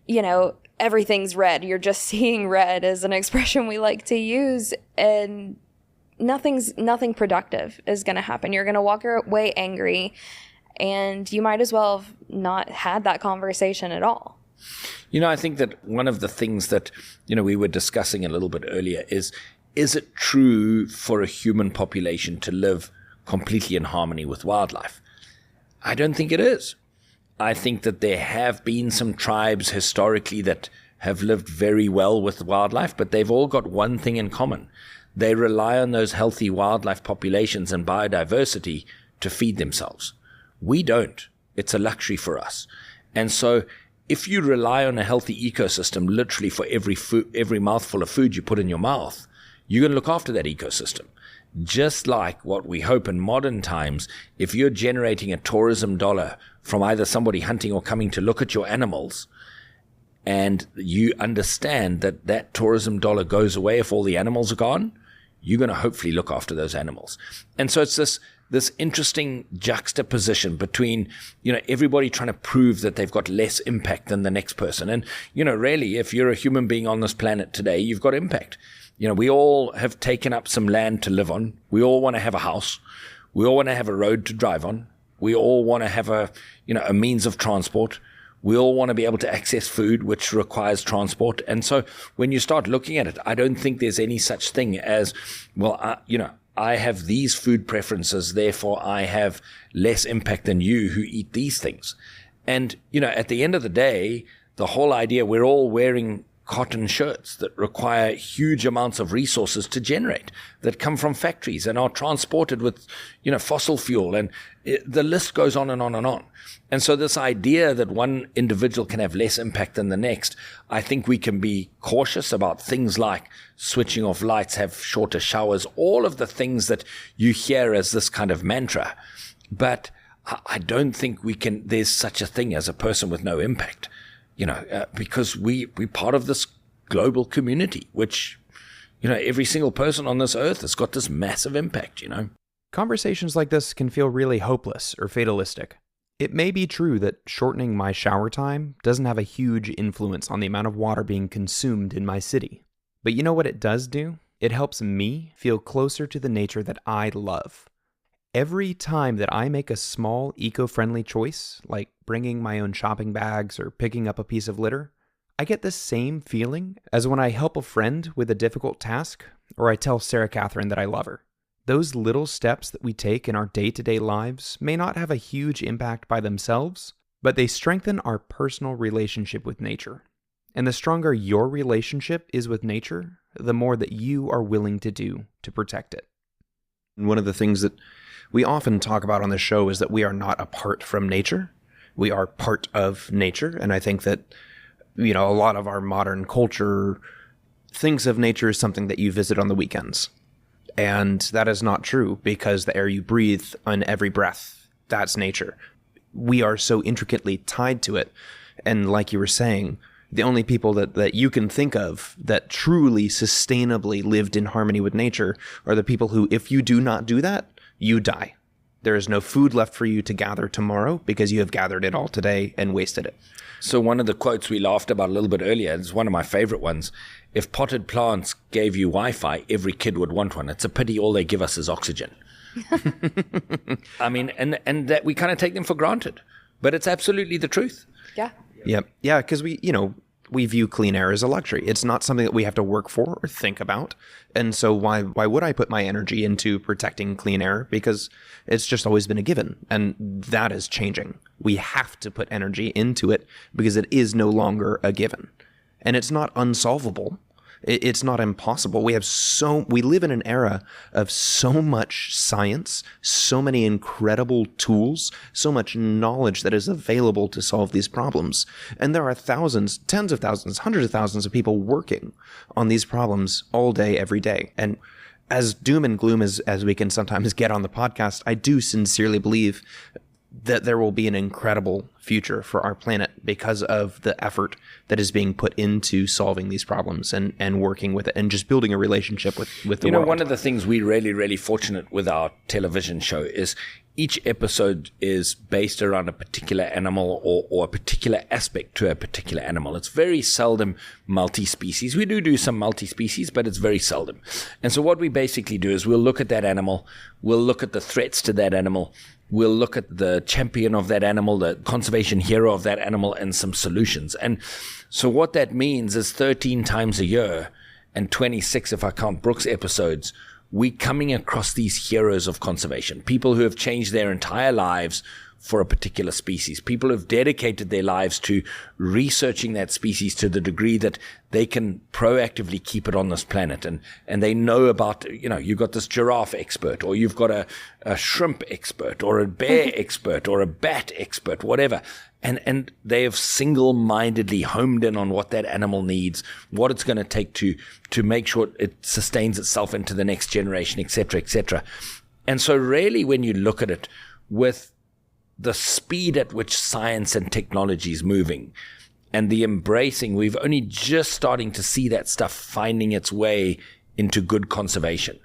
you know, everything's red, you're just seeing red is an expression we like to use, and nothing productive is going to happen. You're going to walk away angry, and you might as well have not had that conversation at all. You know, I think that one of the things that, you know, we were discussing a little bit earlier is it true for a human population to live completely in harmony with wildlife? I don't think it is. I think that there have been some tribes historically that have lived very well with wildlife, but they've all got one thing in common. They rely on those healthy wildlife populations and biodiversity to feed themselves. We don't. It's a luxury for us. And so if you rely on a healthy ecosystem literally for every mouthful of food you put in your mouth, you're going to look after that ecosystem. Just like what we hope in modern times, if you're generating a tourism dollar from either somebody hunting or coming to look at your animals, and you understand that that tourism dollar goes away if all the animals are gone, you're going to hopefully look after those animals. And so it's this interesting juxtaposition between, you know, everybody trying to prove that they've got less impact than the next person. And, you know, really, if you're a human being on this planet today, you've got impact. You know, we all have taken up some land to live on. We all want to have a house. We all want to have a road to drive on. We all want to have a means of transport. We all want to be able to access food, which requires transport. And so when you start looking at it, I don't think there's any such thing as, well, I have these food preferences, therefore I have less impact than you who eat these things. And, you know, at the end of the day, the whole idea, we're all wearing cotton shirts that require huge amounts of resources to generate, that come from factories and are transported with, you know, fossil fuel, and the list goes on and on and on. And so this idea that one individual can have less impact than the next, I think we can be cautious about things like switching off lights, have shorter showers, all of the things that you hear as this kind of mantra. But I don't think there's such a thing as a person with no impact. You know, because we're part of this global community, which, you know, every single person on this earth has got this massive impact, you know. Conversations like this can feel really hopeless or fatalistic. It may be true that shortening my shower time doesn't have a huge influence on the amount of water being consumed in my city. But you know what it does do? It helps me feel closer to the nature that I love. Every time that I make a small eco-friendly choice, like bringing my own shopping bags or picking up a piece of litter, I get the same feeling as when I help a friend with a difficult task, or I tell Sarah Catherine that I love her. Those little steps that we take in our day-to-day lives may not have a huge impact by themselves, but they strengthen our personal relationship with nature. And the stronger your relationship is with nature, the more that you are willing to do to protect it. And one of the things that we often talk about on the show is that we are not apart from nature. We are part of nature. And I think that, a lot of our modern culture thinks of nature as something that you visit on the weekends. And that is not true, because the air you breathe on every breath, that's nature. We are so intricately tied to it. And like you were saying, the only people that you can think of that truly sustainably lived in harmony with nature are the people who, if you do not do that, you die. There is no food left for you to gather tomorrow because you have gathered it all today and wasted it. So one of the quotes we laughed about a little bit earlier is one of my favorite ones. If potted plants gave you Wi-Fi, every kid would want one. It's a pity all they give us is oxygen. I mean, and that we kind of take them for granted, but it's absolutely the truth. Yeah. Yeah, because we view clean air as a luxury. It's not something that we have to work for or think about. And so why would I put my energy into protecting clean air? Because it's just always been a given. And that is changing. We have to put energy into it because it is no longer a given. And it's not unsolvable. It's not impossible. We live in an era of so much science, so many incredible tools, so much knowledge that is available to solve these problems. And there are thousands, tens of thousands, hundreds of thousands of people working on these problems all day, every day. And as doom and gloom as we can sometimes get on the podcast, I do sincerely believe that there will be an incredible future for our planet because of the effort that is being put into solving these problems and working with it and just building a relationship with the world. One of the things we're really, really fortunate with our television show is each episode is based around a particular animal or a particular aspect to a particular animal. It's very seldom multi-species. We do some multi-species, but it's very seldom. And so what we basically do is we'll look at that animal, we'll look at the threats to that animal, we'll look at the champion of that animal, the conservation hero of that animal, and some solutions. And so what that means is 13 times a year, and 26 if I count Brooks episodes, we coming across these heroes of conservation, people who have changed their entire lives for a particular species, people who have dedicated their lives to researching that species to the degree that they can proactively keep it on this planet. And they know about, you've got this giraffe expert, or you've got a shrimp expert, or a bear expert, or a bat expert, whatever. And they have single-mindedly homed in on what that animal needs, what it's going to take to make sure it sustains itself into the next generation, et cetera, et cetera. And so really, when you look at it with the speed at which science and technology is moving and the embracing, we've only just starting to see that stuff finding its way into good conservation.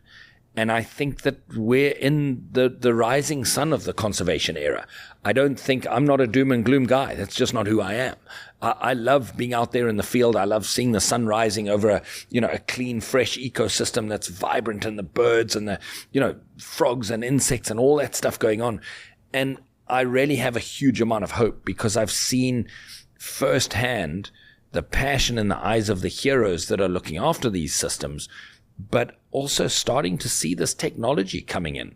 And I think that we're in the rising sun of the conservation era. I'm not a doom and gloom guy. That's just not who I am. I love being out there in the field. I love seeing the sun rising over a clean, fresh ecosystem that's vibrant, and the birds and the, frogs and insects and all that stuff going on. And I really have a huge amount of hope because I've seen firsthand the passion in the eyes of the heroes that are looking after these systems, but also starting to see this technology coming in,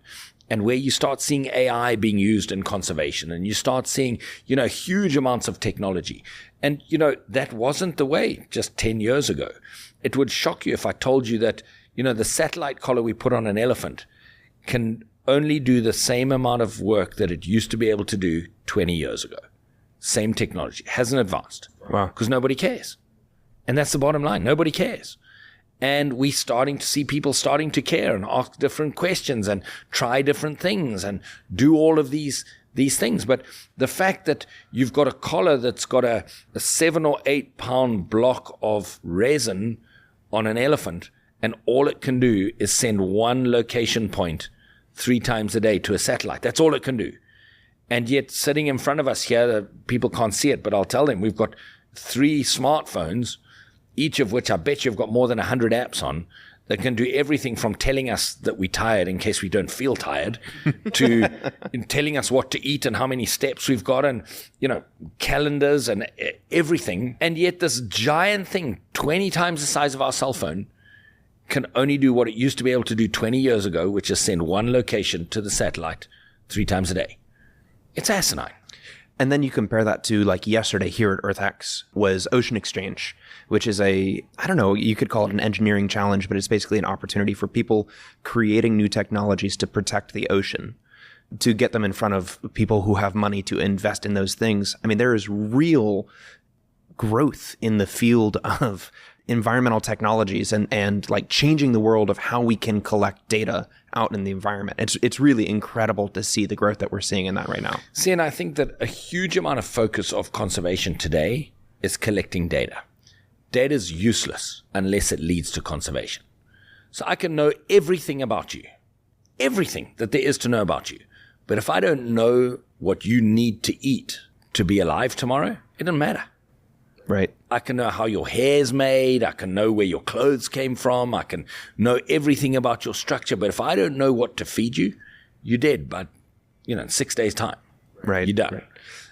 and where you start seeing AI being used in conservation, and you start seeing, huge amounts of technology. And, that wasn't the way just 10 years ago. It would shock you if I told you that, the satellite collar we put on an elephant can only do the same amount of work that it used to be able to do 20 years ago. Same technology. Hasn't advanced. Wow. Because nobody cares. And that's the bottom line. Nobody cares. And we're starting to see people starting to care and ask different questions and try different things and do all of these things. But the fact that you've got a collar that's got a 7 or 8 pound block of resin on an elephant, and all it can do is send one location point 3 times a day to a satellite. That's all it can do. And yet sitting in front of us here, people can't see it, but I'll tell them we've got 3 smartphones, each of which I bet you've got more than 100 apps on, that can do everything from telling us that we're tired in case we don't feel tired to telling us what to eat and how many steps we've got and, calendars and everything. And yet this giant thing, 20 times the size of our cell phone, can only do what it used to be able to do 20 years ago, which is send one location to the satellite 3 times a day. It's asinine. And then you compare that to like yesterday here at EarthX was Ocean Exchange, which is you could call it an engineering challenge, but it's basically an opportunity for people creating new technologies to protect the ocean, to get them in front of people who have money to invest in those things. I mean, there is real growth in the field of environmental technologies and like changing the world of how we can collect data out in the environment. It's really incredible to see the growth that we're seeing in that right now. See, and I think that a huge amount of focus of conservation today is collecting data. Data is useless unless it leads to conservation. So I can know everything about you, everything that there is to know about you. But if I don't know what you need to eat to be alive tomorrow, it doesn't matter. Right. I can know how your hair's made. I can know where your clothes came from. I can know everything about your structure. But if I don't know what to feed you, you're dead. But, in 6 days' time, right, you're done. Right.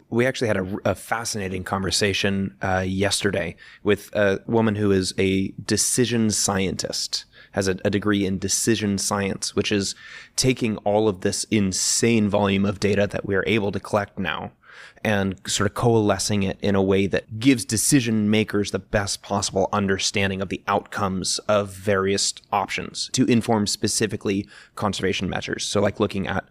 We actually had a fascinating conversation yesterday with a woman who is a decision scientist, has a degree in decision science, which is taking all of this insane volume of data that we're able to collect now and sort of coalescing it in a way that gives decision makers the best possible understanding of the outcomes of various options to inform specifically conservation measures. So like looking at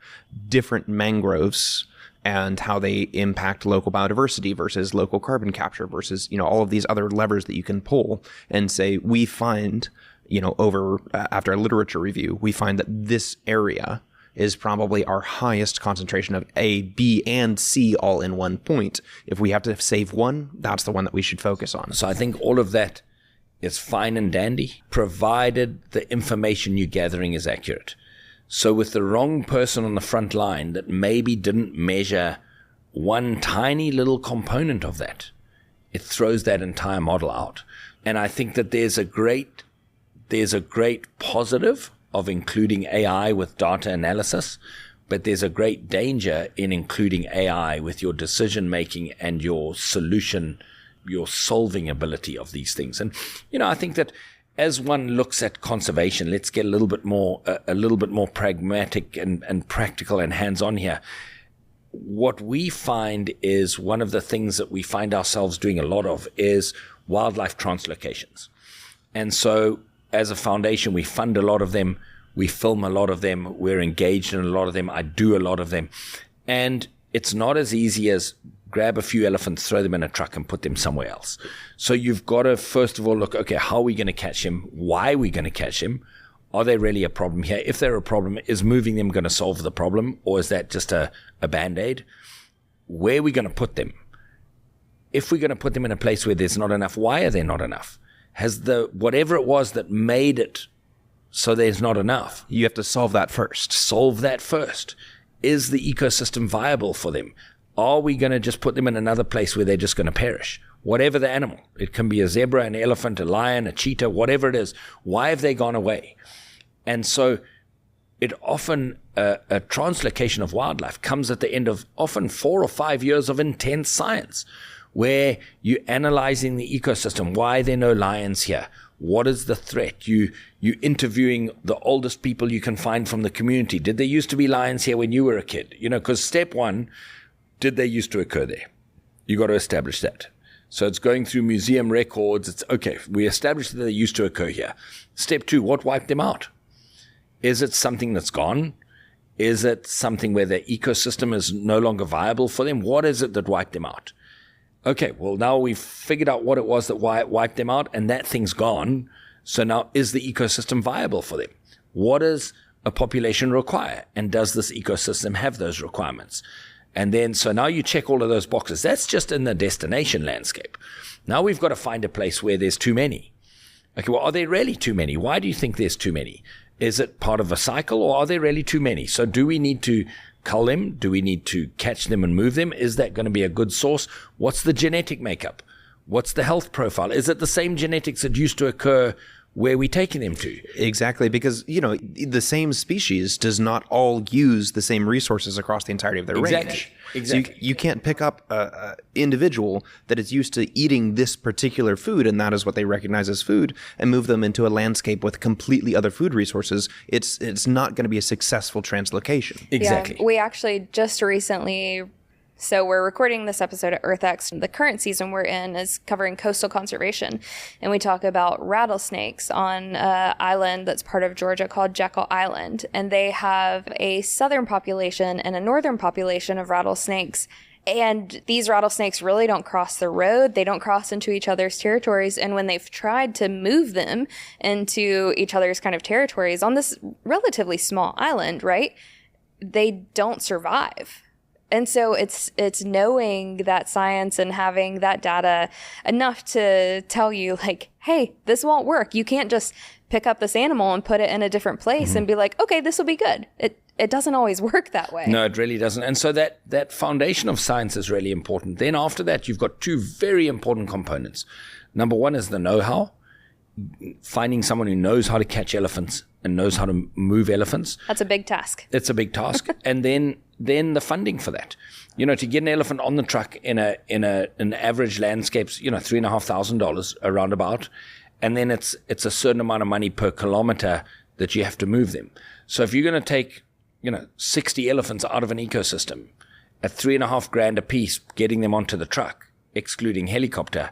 different mangroves and how they impact local biodiversity versus local carbon capture versus, all of these other levers that you can pull and say, we find, after a literature review, we find that this area is probably our highest concentration of A, B, and C all in one point. If we have to save one, that's the one that we should focus on. So I think all of that is fine and dandy, provided the information you're gathering is accurate. So with the wrong person on the front line that maybe didn't measure one tiny little component of that, it throws that entire model out. And I think that there's a great positive of including AI with data analysis, but there's a great danger in including AI with your decision making and your solution, your solving ability of these things. And, I think that as one looks at conservation, let's get a little bit more pragmatic and practical and hands-on here. What we find is one of the things that we find ourselves doing a lot of is wildlife translocations. And so as a foundation, we fund a lot of them. We film a lot of them. We're engaged in a lot of them. I do a lot of them. And it's not as easy as grab a few elephants, throw them in a truck and put them somewhere else. So you've got to, first of all, look, okay, how are we going to catch him? Why are we going to catch him? Are they really a problem here? If they're a problem, is moving them going to solve the problem? Or is that just a Band-Aid? Where are we going to put them? If we're going to put them in a place where there's not enough, why are there not enough? Has whatever it was that made it so there's not enough? You have to solve that first. Solve that first. Is the ecosystem viable for them? Are we going to just put them in another place where they're just going to perish? Whatever the animal. It can be a zebra, an elephant, a lion, a cheetah, whatever it is. Why have they gone away? And so it often, a translocation of wildlife comes at the end of often 4 or 5 years of intense science, where you're analyzing the ecosystem. Why are there no lions here? What is the threat? You're interviewing the oldest people you can find from the community. Did there used to be lions here when you were a kid? Because step one, did they used to occur there? You got to establish that. So it's going through museum records. It's okay. We established that they used to occur here. Step two, what wiped them out? Is it something that's gone? Is it something where the ecosystem is no longer viable for them? What is it that wiped them out? Okay, well, now we've figured out what it was that wiped them out, and that thing's gone. So now, is the ecosystem viable for them? What does a population require? And does this ecosystem have those requirements? And then, so now you check all of those boxes. That's just in the destination landscape. Now we've got to find a place where there's too many. Okay, well, are there really too many? Why do you think there's too many? Is it part of a cycle, or are there really too many? So do we need to cull them? Do we need to catch them and move them? Is that going to be a good source? What's the genetic makeup? What's the health profile? Is it the same genetics that used to occur where we're taking them to? Exactly, because, the same species does not all use the same resources across the entirety of their range. Exactly. So you can't pick up an individual that is used to eating this particular food, and that is what they recognize as food, and move them into a landscape with completely other food resources. It's not going to be a successful translocation. Exactly. Yeah, we actually just recently... So we're recording this episode at EarthX. The current season we're in is covering coastal conservation. And we talk about rattlesnakes on an island that's part of Georgia called Jekyll Island. And they have a southern population and a northern population of rattlesnakes. And these rattlesnakes really don't cross the road. They don't cross into each other's territories. And when they've tried to move them into each other's kind of territories on this relatively small island, right, they don't survive. And so it's knowing that science and having that data enough to tell you, like, hey, this won't work. You can't just pick up this animal and put it in a different place and be like, okay, this will be good. It doesn't always work that way. No, it really doesn't. And so that foundation of science is really important. Then after that, you've got two very important components. Number one is the know-how, finding someone who knows how to catch elephants and knows how to move elephants. That's a big task. It's a big task. And then the funding for that. To get an elephant on the truck in an average landscape's, $3,500 around about. And then it's a certain amount of money per kilometer that you have to move them. So if you're going to take, 60 elephants out of an ecosystem at $3,500 a piece, getting them onto the truck, excluding helicopter,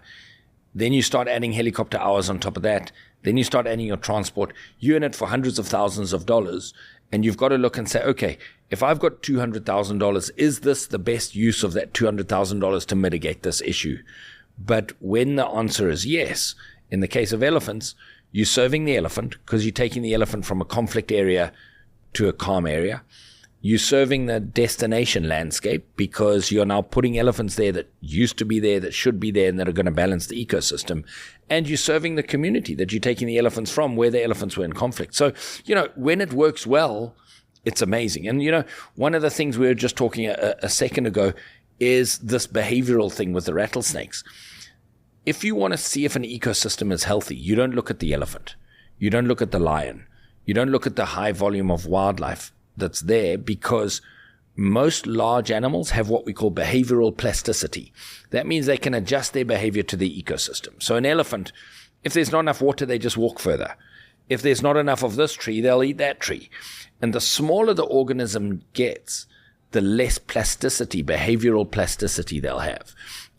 then you start adding helicopter hours on top of that. Then you start adding your transport. You're in it for hundreds of thousands of dollars. And you've got to look and say, okay, if I've got $200,000, is this the best use of that $200,000 to mitigate this issue? But when the answer is yes, in the case of elephants, you're serving the elephant because you're taking the elephant from a conflict area to a calm area. You're serving the destination landscape because you're now putting elephants there that used to be there, that should be there, and that are going to balance the ecosystem. And you're serving the community that you're taking the elephants from where the elephants were in conflict. So, when it works well, it's amazing. And, one of the things we were just talking a second ago is this behavioral thing with the rattlesnakes. If you want to see if an ecosystem is healthy, you don't look at the elephant. You don't look at the lion. You don't look at the high volume of wildlife that's there, because most large animals have what we call behavioral plasticity. That means they can adjust their behavior to the ecosystem. So an elephant, if there's not enough water, they just walk further. If there's not enough of this tree, they'll eat that tree. And the smaller the organism gets, the less plasticity, behavioral plasticity they'll have.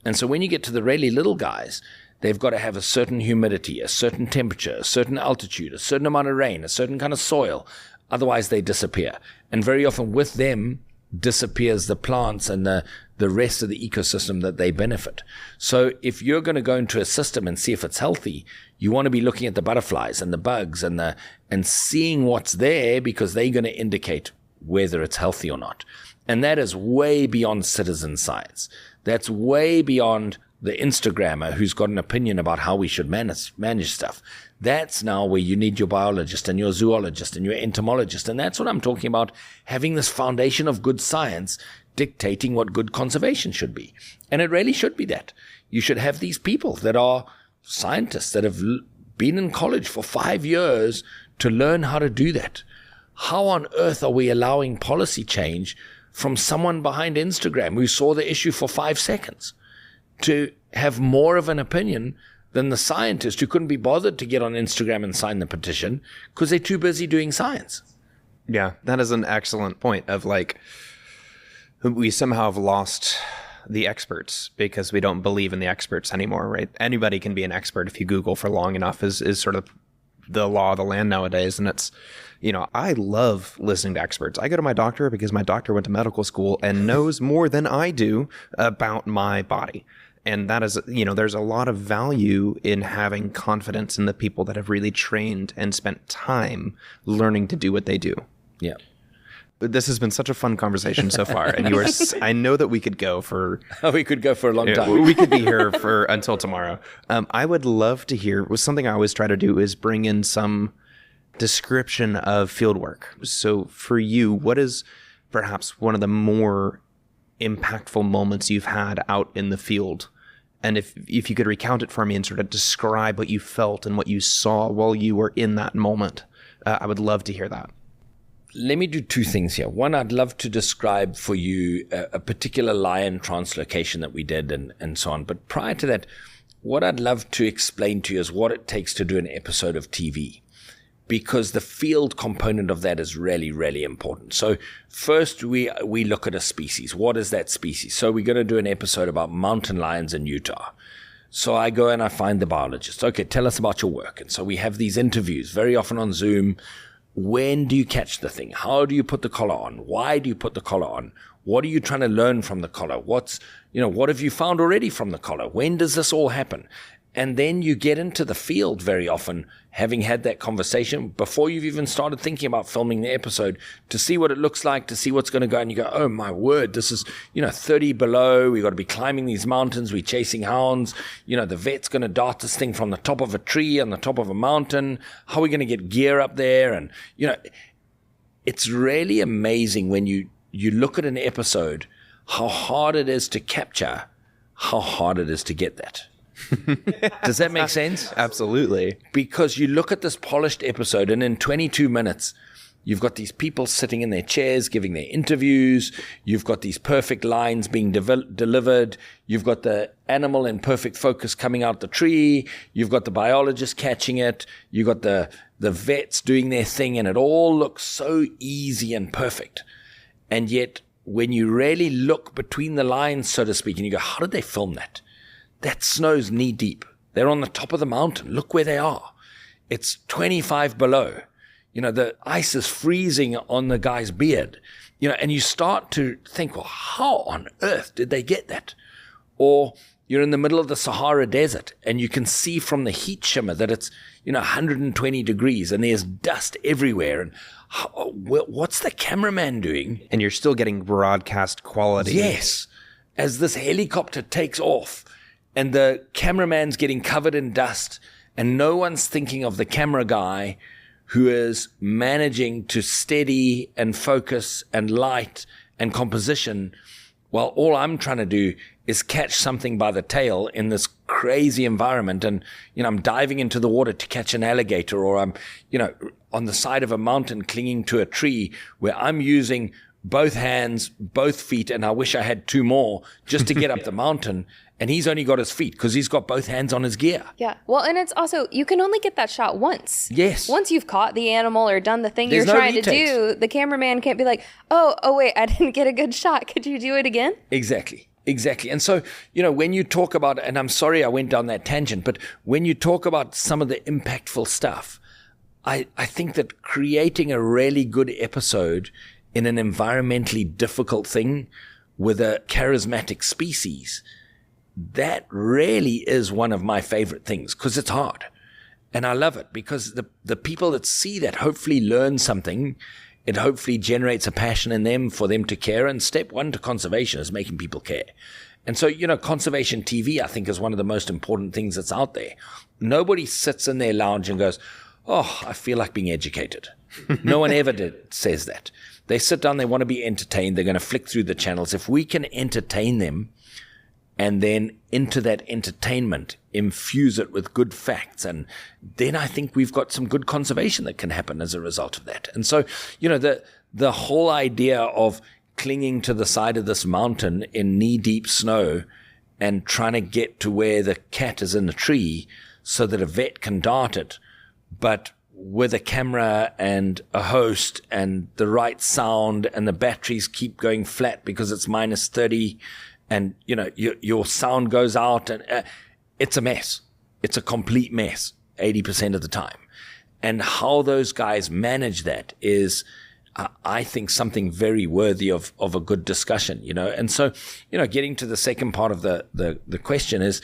And so when you get to the really little guys, they've got to have a certain humidity, a certain temperature, a certain altitude, a certain amount of rain, a certain kind of soil. Otherwise, they disappear. And very often with them disappears the plants and the rest of the ecosystem that they benefit. So if you're going to go into a system and see if it's healthy, you want to be looking at the butterflies and the bugs and seeing what's there, because they're going to indicate whether it's healthy or not. And that is way beyond citizen science. That's way beyond the Instagrammer who's got an opinion about how we should manage stuff. That's now where you need your biologist and your zoologist and your entomologist. And that's what I'm talking about, having this foundation of good science dictating what good conservation should be. And it really should be that. You should have these people that are scientists that have been in college for 5 years to learn how to do that. How on earth are we allowing policy change from someone behind Instagram who saw the issue for 5 seconds to have more of an opinion than the scientist who couldn't be bothered to get on Instagram and sign the petition because they're too busy doing science? Yeah, that is an excellent point of we somehow have lost the experts because we don't believe in the experts anymore, right? Anybody can be an expert if you Google for long enough is sort of the law of the land nowadays. And it's, I love listening to experts. I go to my doctor because my doctor went to medical school and knows more than I do about my body. And that is, there's a lot of value in having confidence in the people that have really trained and spent time learning to do what they do. Yeah. But this has been such a fun conversation so far. And I know that we could go for... we could go for a long time. We could be here until tomorrow. I would love to hear, something I always try to do is bring in some description of field work. So for you, what is perhaps one of the more impactful moments you've had out in the field. And if you could recount it for me and sort of describe what you felt and what you saw while you were in that moment, I would love to hear that. Let me do two things here. One, I'd love to describe for you a particular lion translocation that we did and so on. But prior to that, what I'd love to explain to you is what it takes to do an episode of TV, because the field component of that is really, really important. So first, we look at a species. What is that species? So we're going to do an episode about mountain lions in Utah. So I go and I find the biologist. Okay, tell us about your work. And so we have these interviews, very often on Zoom. When do you catch the thing? How do you put the collar on? Why do you put the collar on? What are you trying to learn from the collar? What have you found already from the collar? When does this all happen? And then you get into the field very often, having had that conversation before you've even started thinking about filming the episode, to see what it looks like, to see what's going to go. And you go, oh my word, this is, 30 below. We've got to be climbing these mountains. We're chasing hounds. The vet's going to dart this thing from the top of a tree on the top of a mountain. How are we going to get gear up there? And, it's really amazing when you look at an episode, how hard it is to capture, how hard it is to get that. Does that make sense? Absolutely. Because you look at this polished episode, and in 22 minutes, you've got these people sitting in their chairs giving their interviews. You've got these perfect lines being delivered. You've got the animal in perfect focus coming out the tree. You've got the biologist catching it. You've got the vets doing their thing, and it all looks so easy and perfect. And yet, when you really look between the lines, so to speak, and you go, how did they film that? That snow's knee deep. They're on the top of the mountain. Look where they are. It's 25 below. The ice is freezing on the guy's beard. And you start to think, well, how on earth did they get that? Or you're in the middle of the Sahara Desert and you can see from the heat shimmer that it's, 120 degrees and there's dust everywhere. And what's the cameraman doing? And you're still getting broadcast quality. Yes. As this helicopter takes off, and the cameraman's getting covered in dust, and no one's thinking of the camera guy who is managing to steady and focus and light and composition, while all I'm trying to do is catch something by the tail in this crazy environment. And, I'm diving into the water to catch an alligator, or I'm, on the side of a mountain clinging to a tree where I'm using both hands, both feet, and I wish I had two more just to get up the mountain. And he's only got his feet because he's got both hands on his gear. Yeah. Well, and it's also, you can only get that shot once. Yes. Once you've caught the animal or done the thing you're trying to do, the cameraman can't be like, oh, wait, I didn't get a good shot. Could you do it again? Exactly. And so, when you talk about, and I'm sorry I went down that tangent, but when you talk about some of the impactful stuff, I think that creating a really good episode in an environmentally difficult thing with a charismatic species, that really is one of my favorite things, because it's hard. And I love it because the people that see that hopefully learn something. It hopefully generates a passion in them for them to care. And step one to conservation is making people care. And so, conservation TV, I think, is one of the most important things that's out there. Nobody sits in their lounge and goes, oh, I feel like being educated. No one ever says that. They sit down, they want to be entertained. They're going to flick through the channels. If we can entertain them, and then into that entertainment, infuse it with good facts. And then I think we've got some good conservation that can happen as a result of that. And so, the whole idea of clinging to the side of this mountain in knee-deep snow and trying to get to where the cat is in the tree so that a vet can dart it, but with a camera and a host and the right sound, and the batteries keep going flat because it's minus 30, and, your sound goes out, and it's a mess. It's a complete mess 80% of the time. And how those guys manage that is, I think, something very worthy of a good discussion, And so, getting to the second part of the question is,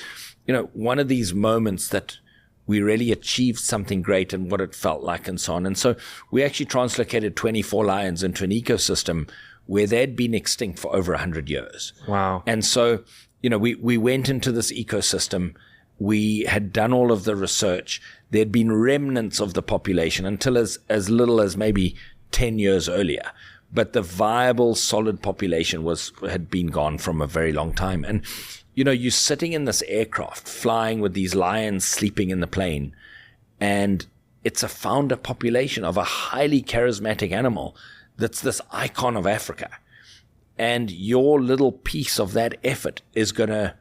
one of these moments that we really achieved something great and what it felt like and so on. And so we actually translocated 24 lions into an ecosystem where they'd been extinct for over 100 years. Wow. And so, we went into this ecosystem. We had done all of the research. There'd been remnants of the population until as little as maybe 10 years earlier. but the viable, solid population had been gone from a very long time. And, you're sitting in this aircraft, flying with these lions sleeping in the plane, and it's a founder population of a highly charismatic animal that's this icon of Africa. And your little piece of that effort is going to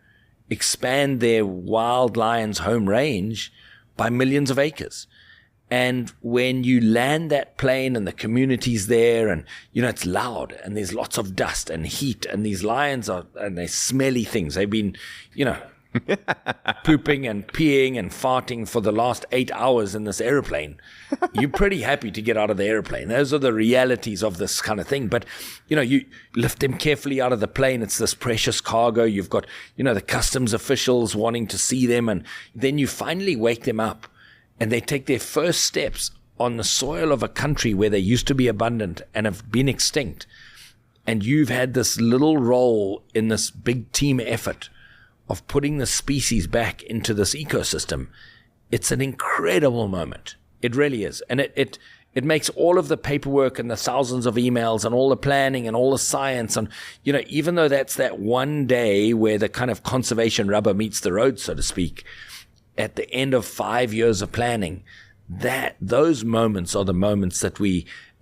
expand their wild lion's home range by millions of acres. And when you land that plane and the community's there and, it's loud and there's lots of dust and heat and these lions and they're smelly things. They've been, pooping and peeing and farting for the last 8 hours in this airplane. You're pretty happy to get out of the airplane. Those are the realities of this kind of thing. But, you lift them carefully out of the plane. It's this precious cargo. You've got, the customs officials wanting to see them. And then you finally wake them up and they take their first steps on the soil of a country where they used to be abundant and have been extinct. And you've had this little role in this big team effort of putting the species back into this ecosystem. It's an incredible moment. It really is. And it makes all of the paperwork and the thousands of emails and all the planning and all the science. And, even though that's that one day where the kind of conservation rubber meets the road, so to speak, at the end of 5 years of planning, those moments are the moments that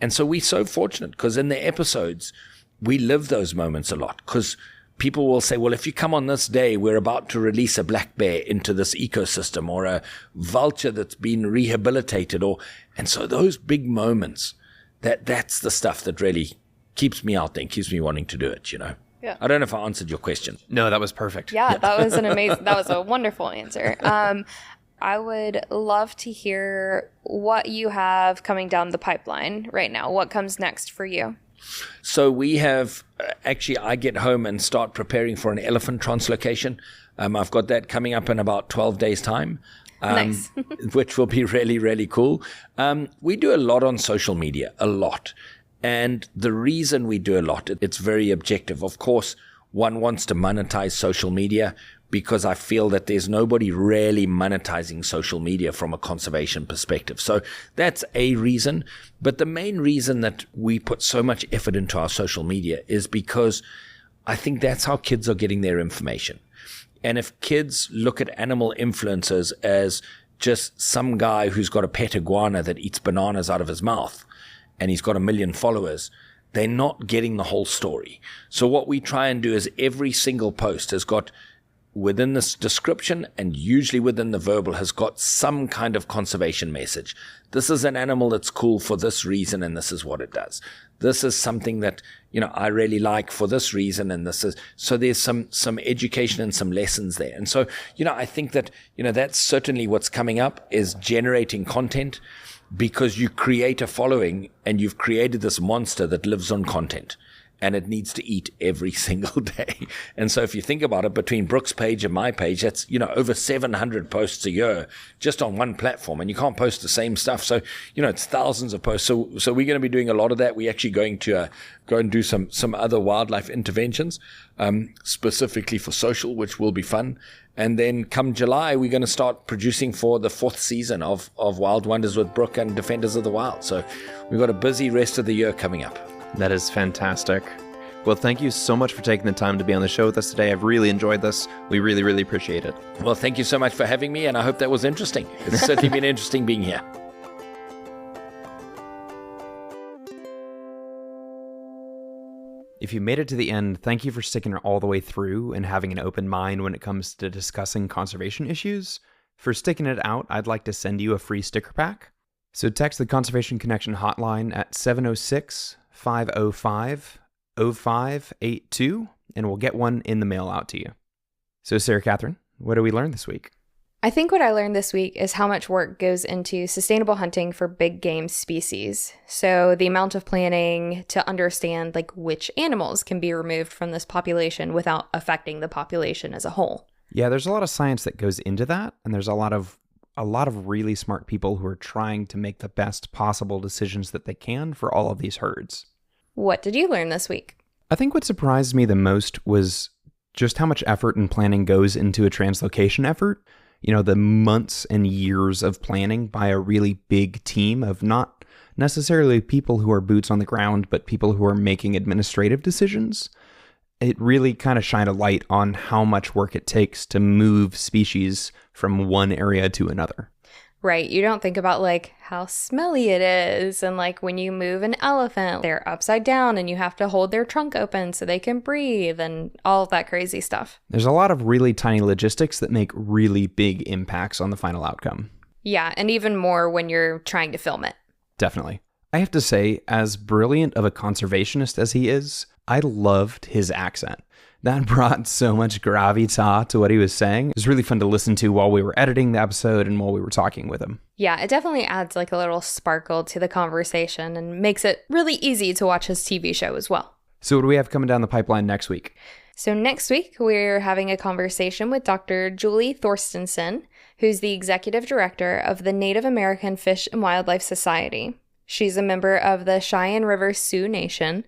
and so we're so fortunate because in the episodes, we live those moments a lot because people will say, well, if you come on this day, we're about to release a black bear into this ecosystem or a vulture that's been rehabilitated. And so those big moments, that's the stuff that really keeps me out there and keeps me wanting to do it, Yeah. I don't know if I answered your question. No, that was perfect. Yeah, that was that was a wonderful answer. I would love to hear what you have coming down the pipeline right now. What comes next for you? So we have, I get home and start preparing for an elephant translocation. I've got that coming up in about 12 days' time. Nice. Which will be really, really cool. We do a lot on social media, a lot. And the reason we do a lot, it's very objective. Of course, one wants to monetize social media because I feel that there's nobody really monetizing social media from a conservation perspective. So that's a reason. But the main reason that we put so much effort into our social media is because I think that's how kids are getting their information. And if kids look at animal influencers as just some guy who's got a pet iguana that eats bananas out of his mouth, and he's got 1 million followers, they're not getting the whole story. So what we try and do is every single post has got, within this description and usually within the verbal, has got some kind of conservation message. This is an animal that's cool for this reason, and this is what it does. This is something that, I really like for this reason, and this is, so there's some education and some lessons there. And so, I think that, that's certainly what's coming up is generating content, because you create a following and you've created this monster that lives on content and it needs to eat every single day. And so if you think about it, between Brooke's page and my page, that's, over 700 posts a year just on one platform, and you can't post the same stuff. So, it's thousands of posts. So we're going to be doing a lot of that. We're actually going to go and do some other wildlife interventions, specifically for social, which will be fun. And then come July, we're going to start producing for the 4th season of Wild Wonders with Brooke and Defenders of the Wild. So we've got a busy rest of the year coming up. That is fantastic. Well, thank you so much for taking the time to be on the show with us today. I've really enjoyed this. We really, really appreciate it. Well, thank you so much for having me, and I hope that was interesting. It's certainly been interesting being here. If you made it to the end, thank you for sticking all the way through and having an open mind when it comes to discussing conservation issues. For sticking it out, I'd like to send you a free sticker pack. So text the Conservation Connection hotline at 706-505-0582, and we'll get one in the mail out to you. So Sarah Catherine, what did we learn this week? I think what I learned this week is how much work goes into sustainable hunting for big game species. So the amount of planning to understand which animals can be removed from this population without affecting the population as a whole. Yeah, there's a lot of science that goes into that, and there's a lot of really smart people who are trying to make the best possible decisions that they can for all of these herds. What did you learn this week? I think what surprised me the most was just how much effort and planning goes into a translocation effort. The months and years of planning by a really big team of not necessarily people who are boots on the ground, but people who are making administrative decisions. It really kind of shined a light on how much work it takes to move species from one area to another. Right. You don't think about like how smelly it is. And like when you move an elephant, they're upside down and you have to hold their trunk open so they can breathe and all of that crazy stuff. There's a lot of really tiny logistics that make really big impacts on the final outcome. Yeah. And even more when you're trying to film it. Definitely. I have to say, as brilliant of a conservationist as he is, I loved his accent. That brought so much gravitas to what he was saying. It was really fun to listen to while we were editing the episode and while we were talking with him. Yeah, it definitely adds like a little sparkle to the conversation and makes it really easy to watch his TV show as well. So what do we have coming down the pipeline next week? So next week, we're having a conversation with Dr. Julie Thorstensen, who's the executive director of the Native American Fish and Wildlife Society. She's a member of the Cheyenne River Sioux Nation.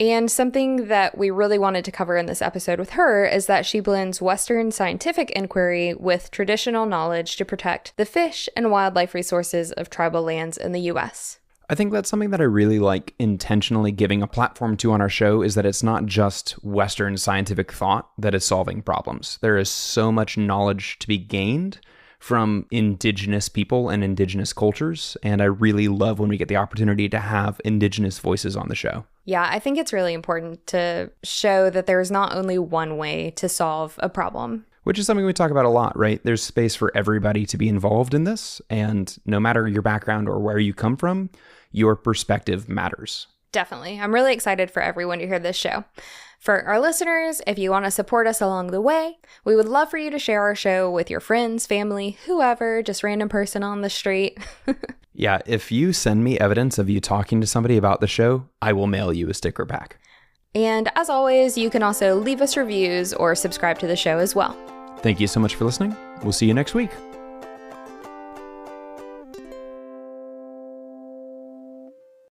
And something that we really wanted to cover in this episode with her is that she blends Western scientific inquiry with traditional knowledge to protect the fish and wildlife resources of tribal lands in the U.S. I think that's something that I really like intentionally giving a platform to on our show, is that it's not just Western scientific thought that is solving problems. There is so much knowledge to be gained from indigenous people and indigenous cultures, and I really love when we get the opportunity to have indigenous voices on the show. Yeah, I think it's really important to show that there's not only one way to solve a problem. Which is something we talk about a lot, right? There's space for everybody to be involved in this, and no matter your background or where you come from, your perspective matters. Definitely. I'm really excited for everyone to hear this show. For our listeners, if you want to support us along the way, we would love for you to share our show with your friends, family, whoever, just random person on the street. Yeah, if you send me evidence of you talking to somebody about the show, I will mail you a sticker pack. And as always, you can also leave us reviews or subscribe to the show as well. Thank you so much for listening. We'll see you next week.